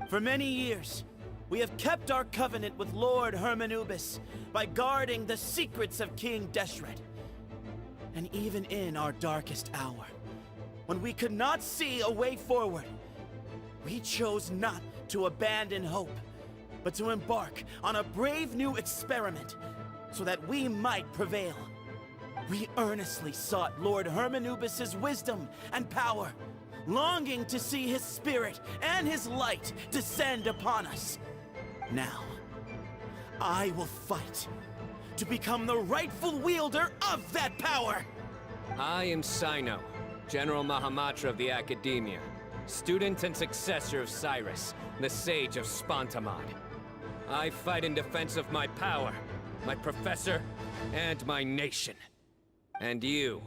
[SPEAKER 13] For many years, we have kept our covenant with Lord Hermanubis by guarding the secrets of King Deshret. And even in our darkest hour, when we could not see a way forward, we chose not to abandon hope, but to embark on a brave new experiment so that we might prevail. We earnestly sought Lord Hermanubis' wisdom and power, longing to see his spirit and his light descend upon us. Now, I will fight to become the rightful wielder of that power!
[SPEAKER 3] I am Sino, General Mahamatra of the Academia, student and successor of Cyrus, the Sage of Spantamad. I fight in defense of my power, my professor, and my nation. And you,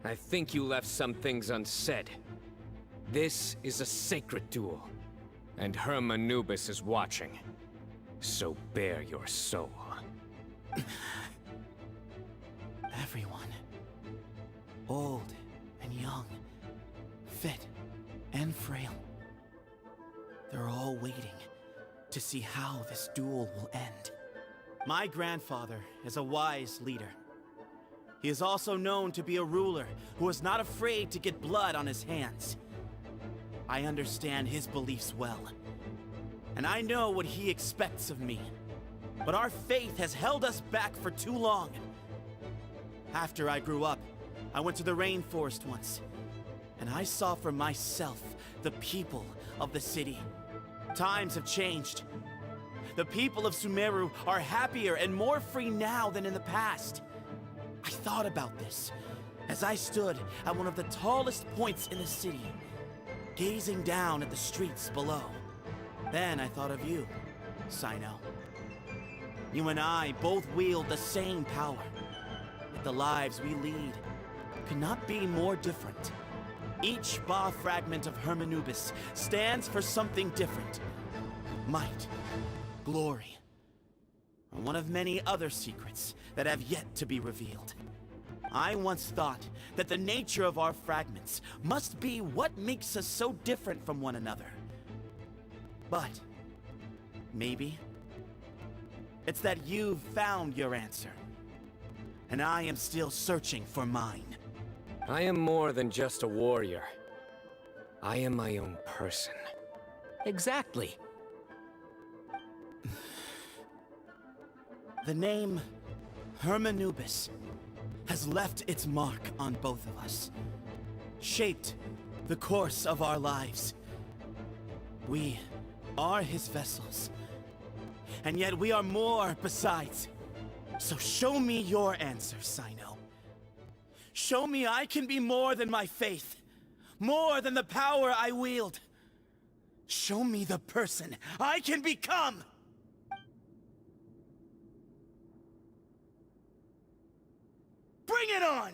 [SPEAKER 3] I think you left some things unsaid. This is a sacred duel, and Hermanubis is watching. So bare your soul.
[SPEAKER 13] Everyone, old and young, fit and frail, they're all waiting to see how this duel will end. My grandfather is a wise leader. He is also known to be a ruler who is not afraid to get blood on his hands. I understand his beliefs well, and I know what he expects of me. But our faith has held us back for too long. After I grew up, I went to the rainforest once, and I saw for myself the people of the city. Times have changed. The people of Sumeru are happier and more free now than in the past. I thought about this as I stood at one of the tallest points in the city, gazing down at the streets below. Then I thought of you, Sino. You and I both wield the same power, yet the lives we lead could not be more different. Each Ba fragment of Hermanubis stands for something different. Might, glory, are one of many other secrets that have yet to be revealed. I once thought that the nature of our fragments must be what makes us so different from one another. But maybe it's that you've found your answer, and I am still searching for mine.
[SPEAKER 3] I am more than just a warrior. I am my own person.
[SPEAKER 7] Exactly.
[SPEAKER 13] The name Hermanubis has left its mark on both of us, shaped the course of our lives. We are his vessels, and yet we are more besides. So show me your answer, Sino. Show me I can be more than my faith, more than the power I wield. Show me the person I can become! Bring it on!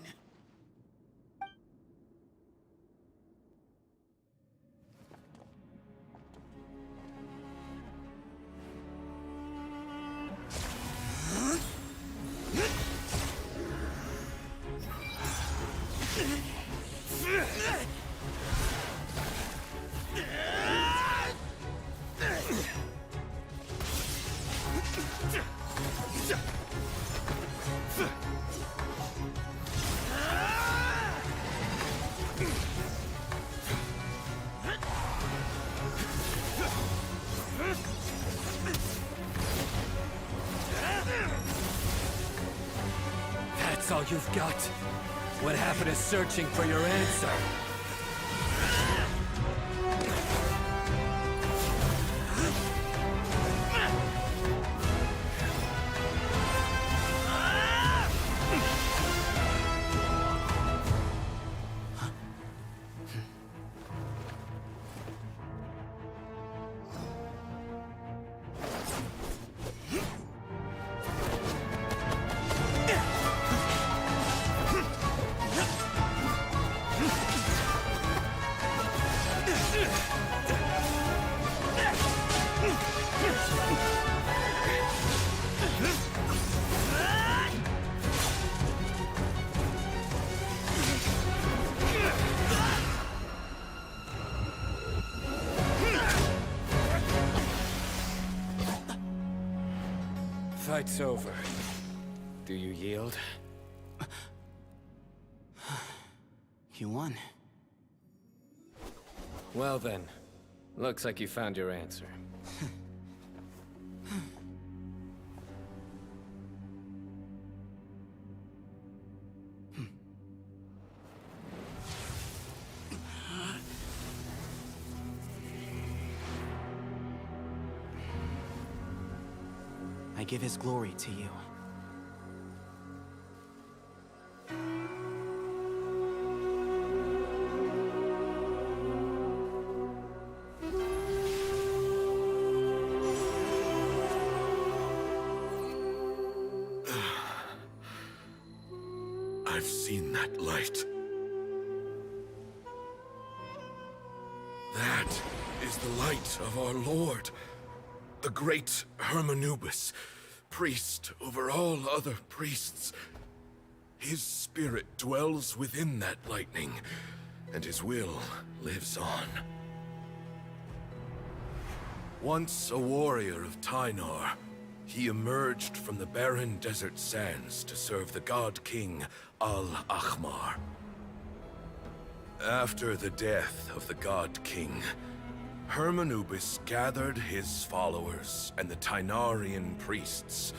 [SPEAKER 3] That's all you've got? What happened to searching for your answer? Fight's over. Do you yield?
[SPEAKER 13] You won.
[SPEAKER 3] Well then, looks like you found your answer.
[SPEAKER 13] I give his glory to you.
[SPEAKER 15] I've seen that light. That is the light of our Lord, the great Hermanubis, priest over all other priests. His spirit dwells within that lightning, and his will lives on. Once a warrior of Tynar, he emerged from the barren desert sands to serve the god king Al-Ahmar. After the death of the god king, Hermanubis gathered his followers and the Tynarian priests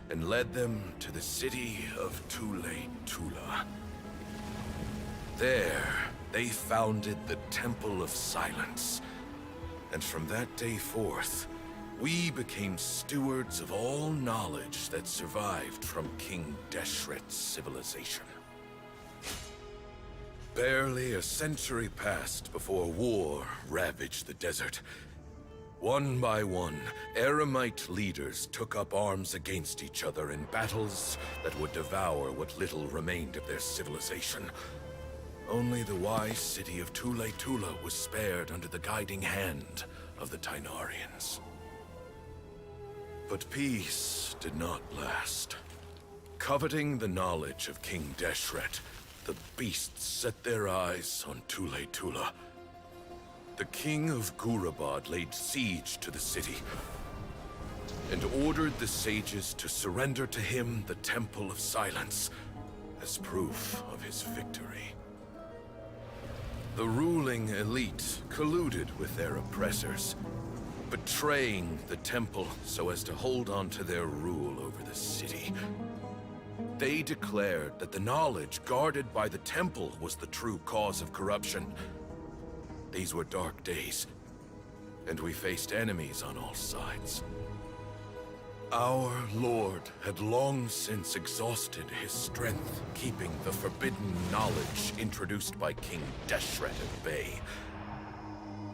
[SPEAKER 15] and led them to the city of Tula. There, they founded the Temple of Silence, and from that day forth, we became stewards of all knowledge that survived from King Deshret's civilization. Barely a century passed before war ravaged the desert. One by one, Eremite leaders took up arms against each other in battles that would devour what little remained of their civilization. Only the wise city of Tula was spared under the guiding hand of the Tynarians. But peace did not last. Coveting the knowledge of King Deshret, the beasts set their eyes on Tule Tula. The king of Gurabad laid siege to the city and ordered the sages to surrender to him the Temple of Silence as proof of his victory. The ruling elite colluded with their oppressors, betraying the temple so as to hold on to their rule over the city. They declared that the knowledge guarded by the temple was the true cause of corruption. These were dark days, and we faced enemies on all sides. Our lord had long since exhausted his strength, keeping the forbidden knowledge introduced by King Deshret at bay.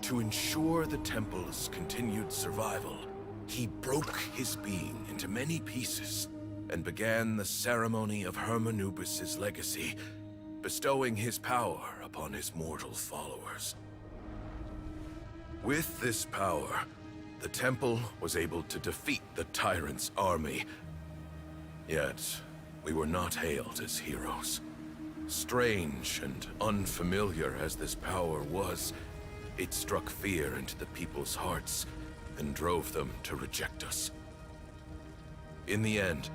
[SPEAKER 15] To ensure the temple's continued survival, he broke his being into many pieces and began the ceremony of Hermanubis' legacy, bestowing his power upon his mortal followers. With this power, the temple was able to defeat the tyrant's army. Yet, we were not hailed as heroes. Strange and unfamiliar as this power was, it struck fear into the people's hearts and drove them to reject us. In the end,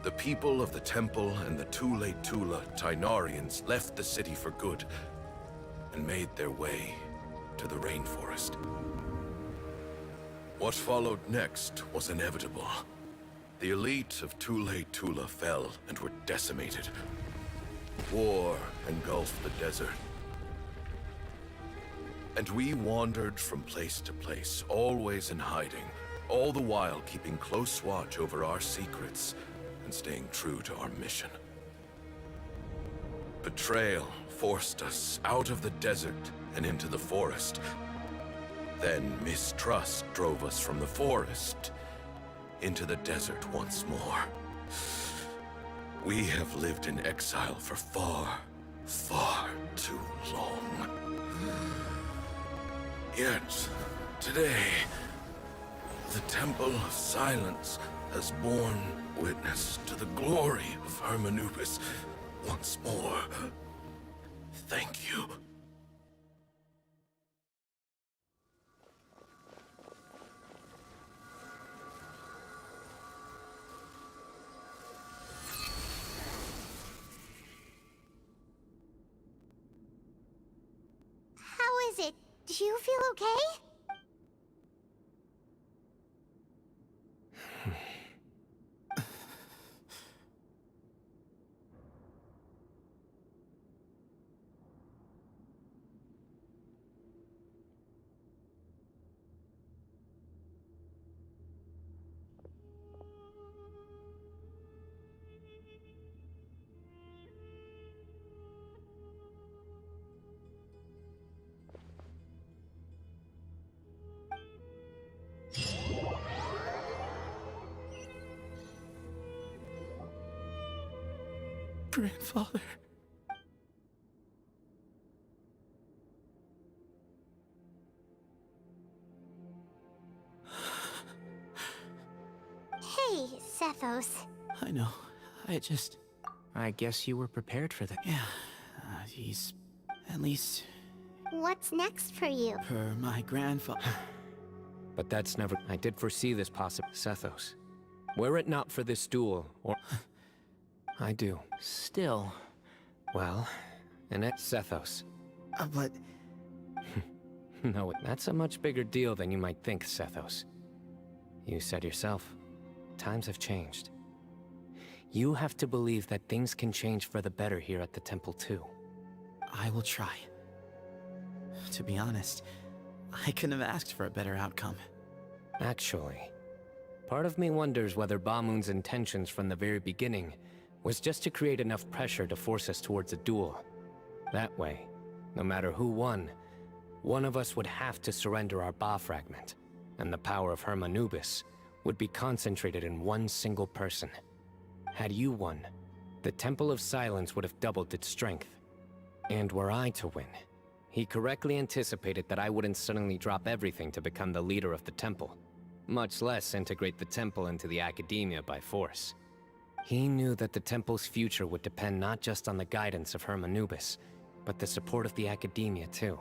[SPEAKER 15] the people of the temple and the Tule Tula Tainarians left the city for good and made their way to the rainforest. What followed next was inevitable. The elite of Tule Tula fell and were decimated. War engulfed the desert. And we wandered from place to place, always in hiding, all the while keeping close watch over our secrets and staying true to our mission. Betrayal forced us out of the desert and into the forest. Then mistrust drove us from the forest into the desert once more. We have lived in exile for far, far too long. Yet, today, the Temple of Silence has borne witness to the glory of Hermanubis once more. Thank you.
[SPEAKER 4] How is it? Do you feel okay?
[SPEAKER 13] Grandfather.
[SPEAKER 4] Hey, Sethos.
[SPEAKER 13] I know.
[SPEAKER 7] I guess you were prepared for that.
[SPEAKER 13] Yeah. He's... at least...
[SPEAKER 4] What's next for you?
[SPEAKER 13] per my grandfather.
[SPEAKER 3] But that's never... I did foresee this possible... Sethos. Were it not for this duel, or... I do.
[SPEAKER 7] Still...
[SPEAKER 3] Well, and it's Sethos.
[SPEAKER 13] But...
[SPEAKER 3] No, that's a much bigger deal than you might think, Sethos. You said yourself, times have changed. You have to believe that things can change for the better here at the temple too.
[SPEAKER 13] I will try. To be honest, I couldn't have asked for a better outcome.
[SPEAKER 3] Actually, part of me wonders whether Bamun's intentions from the very beginning was just to create enough pressure to force us towards a duel. That way, no matter who won, one of us would have to surrender our Ba fragment, and the power of Hermanubis would be concentrated in one single person. Had you won, the Temple of Silence would have doubled its strength. And were I to win, he correctly anticipated that I wouldn't suddenly drop everything to become the leader of the temple. much less integrate the temple into the academia by force. He knew that the temple's future would depend not just on the guidance of Hermanubis, but the support of the academia too.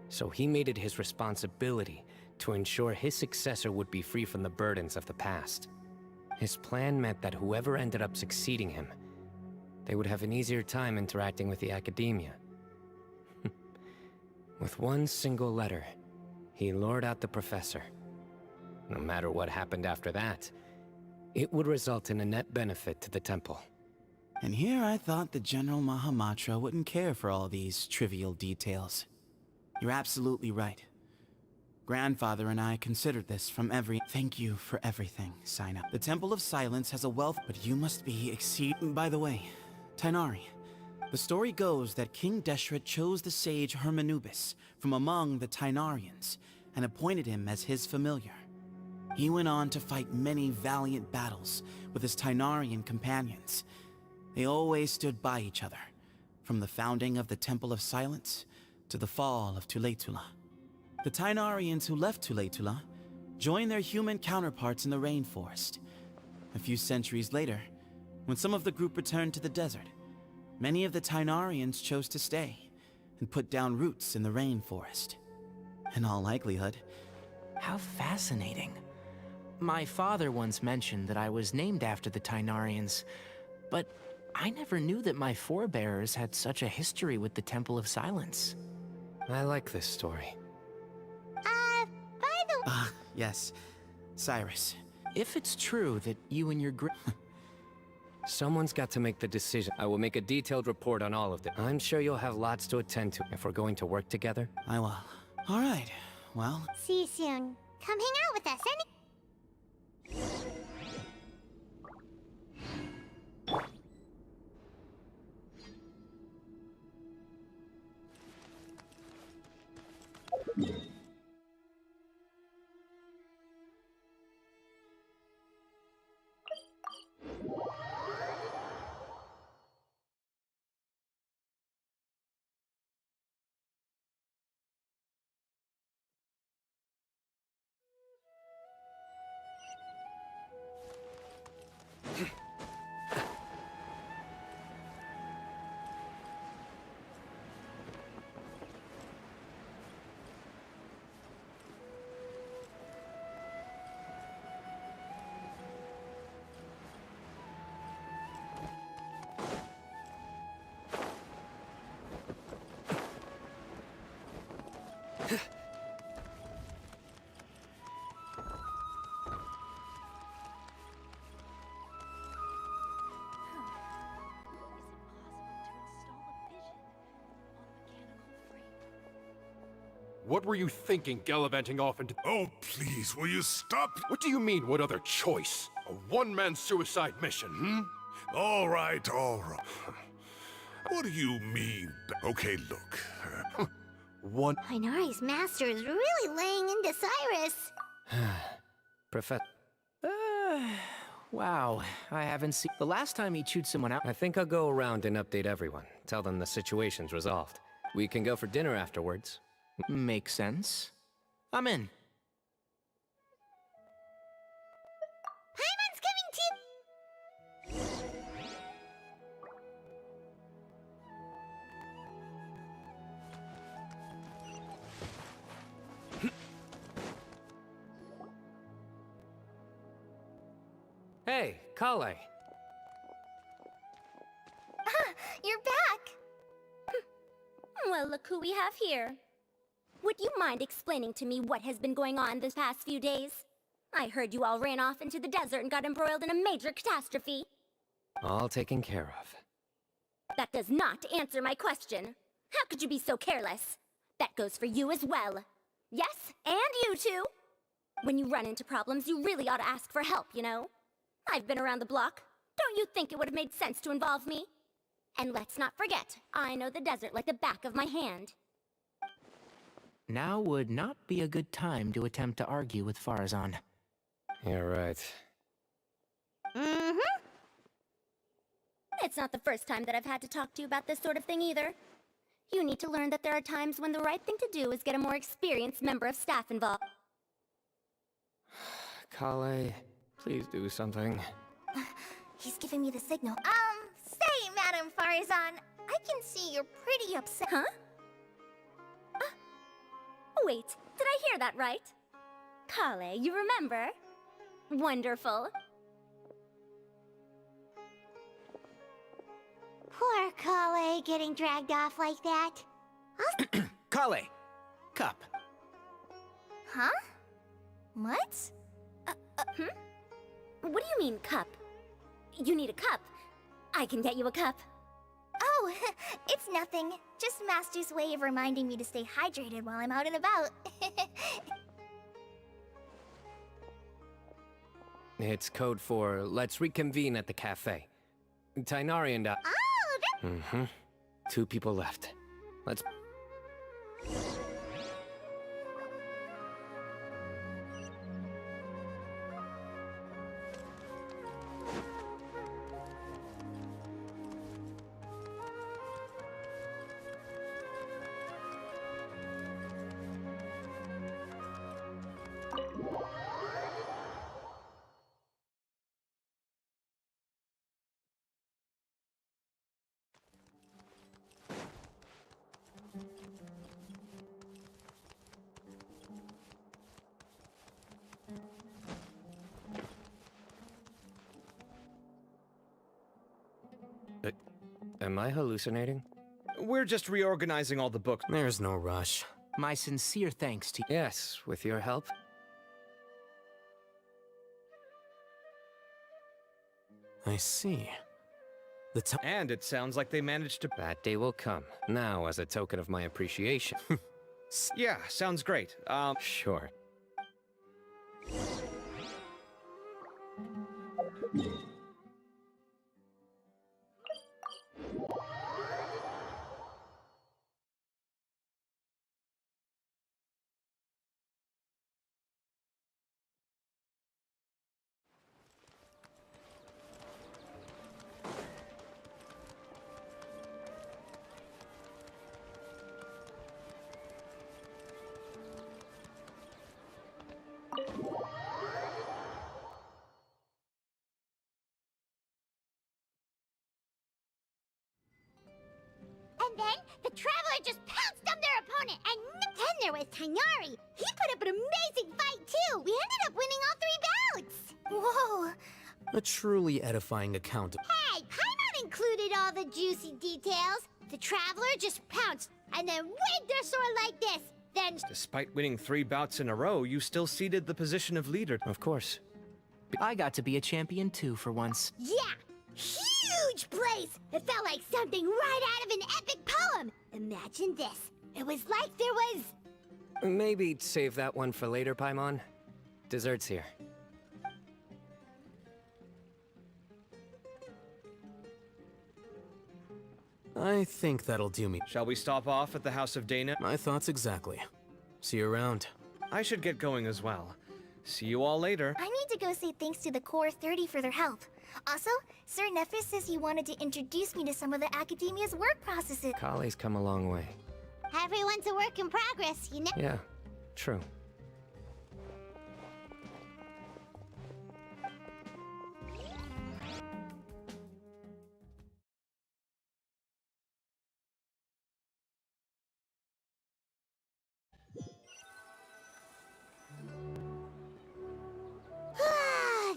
[SPEAKER 3] So he made it his responsibility to ensure his successor would be free from the burdens of the past. His plan meant that whoever ended up succeeding him, they would have an easier time interacting with the academia. With one single letter, he lured out the professor. No matter what happened after that, it would result in a net benefit to the temple.
[SPEAKER 13] And here I thought the General Mahamatra wouldn't care for all these trivial details. You're absolutely right. Grandfather and I considered this from every— Thank you for everything, Sino. The Temple of Silence has a wealth, but you must be By the way, Tainari, the story goes that King Deshret chose the sage Hermanubis from among the Tainarians and appointed him as his familiar. He went on to fight many valiant battles with his Tainarian companions. They always stood by each other, from the founding of the Temple of Silence to the fall of Tuletula. The Tainarians who left Tuletula joined their human counterparts in the rainforest. A few centuries later, when some of the group returned to the desert, many of the Tainarians chose to stay and put down roots in the rainforest. In all likelihood.
[SPEAKER 7] How fascinating. My father once mentioned that I was named after the Tainarians, but I never knew that my forebears had such a history with the Temple of Silence.
[SPEAKER 3] I like this story.
[SPEAKER 4] By the way—
[SPEAKER 13] yes. Cyrus.
[SPEAKER 7] If it's true that you and your
[SPEAKER 3] Someone's got to make the decision. I will make a detailed report on all of them. I'm sure you'll have lots to attend to if we're going to work together.
[SPEAKER 13] I will. All right. Well—
[SPEAKER 4] See you soon. Come hang out with us
[SPEAKER 10] What were you thinking, gallivanting off into—
[SPEAKER 1] Oh, please, will you stop?
[SPEAKER 10] What do you mean, what other choice? A one-man suicide mission, hmm?
[SPEAKER 1] All right, all right. What do you mean? Okay, look.
[SPEAKER 10] One—
[SPEAKER 4] Tainari's master is really laying into Cyrus.
[SPEAKER 3] Professor.
[SPEAKER 7] Wow, I haven't seen— The last time he chewed someone out—
[SPEAKER 3] I think I'll go around and update everyone. Tell them the situation's resolved. We can go for dinner afterwards.
[SPEAKER 7] Makes sense. I'm in.
[SPEAKER 4] Paimon's coming too!
[SPEAKER 3] Hey, Kale.
[SPEAKER 17] You're back! Well, look who we have here. Would you mind explaining to me what has been going on this past few days? I heard you all ran off into the desert and got embroiled in a major catastrophe.
[SPEAKER 3] All taken care of.
[SPEAKER 17] That does not answer my question. How could you be so careless? That goes for you as well. Yes, and you too. When you run into problems, you really ought to ask for help, you know? I've been around the block. Don't you think it would have made sense to involve me? And let's not forget, I know the desert like the back of my hand.
[SPEAKER 7] Now would not be a good time to attempt to argue with Farazan.
[SPEAKER 3] You're right.
[SPEAKER 17] Mm-hmm. It's not the first time that I've had to talk to you about this sort of thing either. You need to learn that there are times when the right thing to do is get a more experienced member of staff involved.
[SPEAKER 3] Kale, please do something.
[SPEAKER 4] He's giving me the signal. Say, Madam Farzan, I can see you're pretty upset.
[SPEAKER 17] Huh? Wait, did I hear that right? Kale, you remember? Wonderful.
[SPEAKER 4] Poor Kale getting dragged off like that.
[SPEAKER 7] Kale, cup.
[SPEAKER 4] Huh? What?
[SPEAKER 17] What do you mean, cup? You need a cup. I can get you a cup.
[SPEAKER 4] Oh, it's nothing. Just Master's way of reminding me to stay hydrated while I'm out and about.
[SPEAKER 3] It's code for let's reconvene at the cafe. Tainari and I...
[SPEAKER 4] Oh,
[SPEAKER 3] Mm-hmm. 2 people left. Let's... Am I hallucinating?
[SPEAKER 5] We're just reorganizing all the books.
[SPEAKER 8] There's no rush.
[SPEAKER 7] My sincere thanks to you.
[SPEAKER 3] Yes, with your help.
[SPEAKER 8] I see.
[SPEAKER 5] And it sounds like they managed to...
[SPEAKER 3] That day will come. Now, as a token of my appreciation.
[SPEAKER 5] Yeah, sounds great.
[SPEAKER 3] Sure.
[SPEAKER 4] And then the Traveler just pounced on their opponent, and then there was Tainari. He put up an amazing fight too. We ended up winning all 3 bouts. Whoa.
[SPEAKER 8] A truly edifying account.
[SPEAKER 4] Hey, Paimon included all the juicy details. The Traveler just pounced and then waved their sword like this. Then,
[SPEAKER 5] Despite winning 3 bouts in a row, you still ceded the position of leader.
[SPEAKER 3] Of course.
[SPEAKER 7] I got to be a champion too for once.
[SPEAKER 4] yeah, huge place. It felt like something right out of an epic poem. Imagine this. It was like there was...
[SPEAKER 3] Maybe save that one for later, Paimon. Dessert's here.
[SPEAKER 8] I think that'll do me.
[SPEAKER 5] Shall we stop off at the House of Dana?
[SPEAKER 8] My thoughts exactly. See you around.
[SPEAKER 5] I should get going as well. See you all later.
[SPEAKER 4] I need to go say thanks to the Core 30 for their help. Also, Sir Nephis says he wanted to introduce me to some of the Academia's work processes.
[SPEAKER 3] Kale's come a long way.
[SPEAKER 4] Everyone's a work in progress, you know?
[SPEAKER 3] Yeah, true.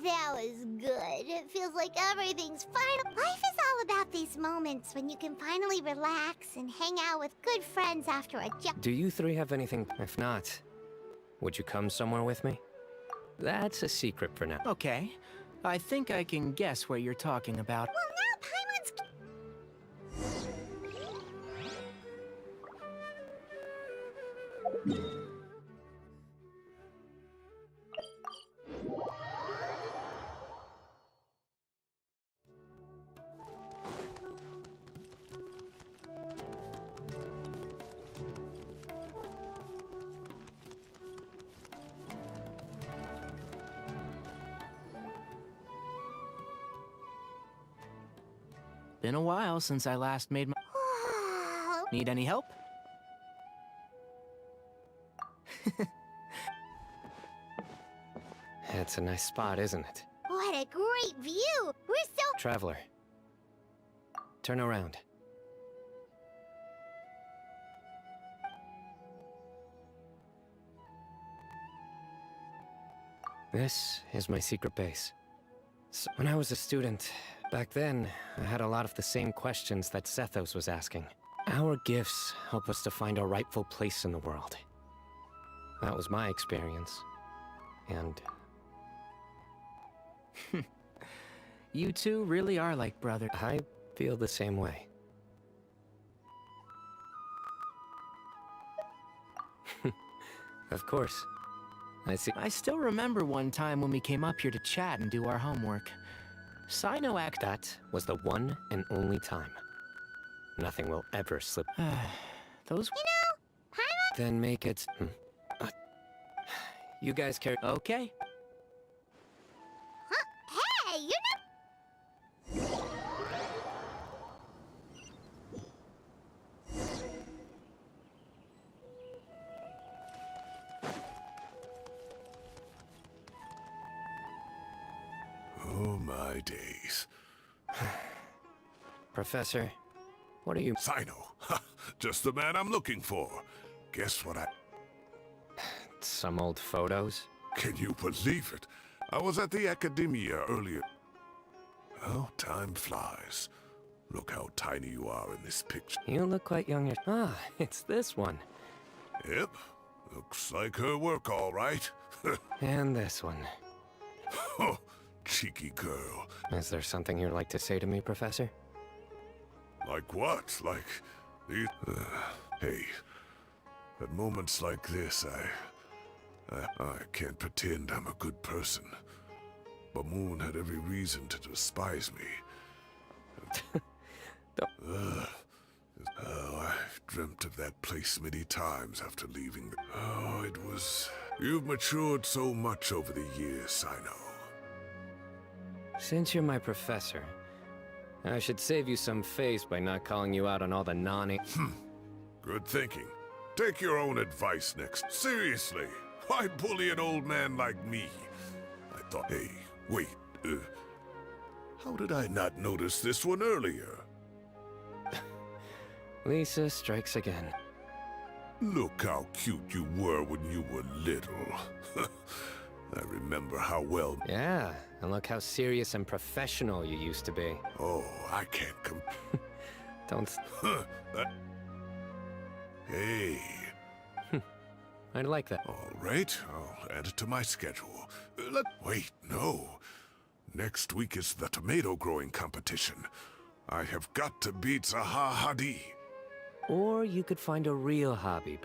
[SPEAKER 4] That was good. It feels like everything's fine. Life is all about these moments when you can finally relax and hang out with good friends after a job.
[SPEAKER 3] Do you 3 have anything? If not, would you come somewhere with me? That's a secret for now.
[SPEAKER 7] Okay. I think I can guess what you're talking about.
[SPEAKER 4] Well, now Paimon's...
[SPEAKER 7] Been a while since I last made my... Need any help?
[SPEAKER 3] It's a nice spot, isn't it?
[SPEAKER 4] What a great view! We're so...
[SPEAKER 3] Traveler. Turn around. This is my secret base. So when I was a student, back then, I had a lot of the same questions that Sethos was asking. Our gifts help us to find our rightful place in the world. That was my experience. And...
[SPEAKER 7] You two really are like brother.
[SPEAKER 3] I feel the same way. Of course. I see.
[SPEAKER 7] I still remember one time when we came up here to chat and do our homework. Sino act.
[SPEAKER 3] That was the one and only time. Nothing will ever slip.
[SPEAKER 7] Those.
[SPEAKER 4] You know, Paimon...
[SPEAKER 3] Then make it... You guys care...
[SPEAKER 7] Okay.
[SPEAKER 4] Huh? Hey, you know...
[SPEAKER 1] Oh, my days.
[SPEAKER 3] Professor, what are you...
[SPEAKER 1] Sino. Just the man I'm looking for. Guess what I...
[SPEAKER 3] Some old photos?
[SPEAKER 1] Can you believe it? I was at the Academia earlier. Oh, time flies. Look how tiny you are in this picture.
[SPEAKER 3] You look quite young. Ah, it's this one.
[SPEAKER 1] Yep. Looks like her work, all right.
[SPEAKER 3] And this one.
[SPEAKER 1] Oh, cheeky girl.
[SPEAKER 3] Is there something you'd like to say to me, Professor?
[SPEAKER 1] Like what? Like these... hey, at moments like this, I can't pretend I'm a good person. But Moon had every reason to despise me. I've dreamt of that place many times after leaving. Oh, it was... You've matured so much over the years, I know.
[SPEAKER 3] Since you're my professor, I should save you some face by not calling you out on all the nonny...
[SPEAKER 1] Good thinking. Take your own advice next. Seriously, why bully an old man like me? I thought... Hey, wait, how did I not notice this one earlier?
[SPEAKER 3] Lisa strikes again.
[SPEAKER 1] Look how cute you were when you were little. I remember how well...
[SPEAKER 3] Yeah, and look how serious and professional you used to be.
[SPEAKER 1] Oh, I can't come...
[SPEAKER 3] Don't...
[SPEAKER 1] Hey.
[SPEAKER 3] I'd like that.
[SPEAKER 1] All right, I'll add it to my schedule. Wait, no. Next week is the tomato growing competition. I have got to beat Zaha Hadi.
[SPEAKER 3] Or you could find a real hobby.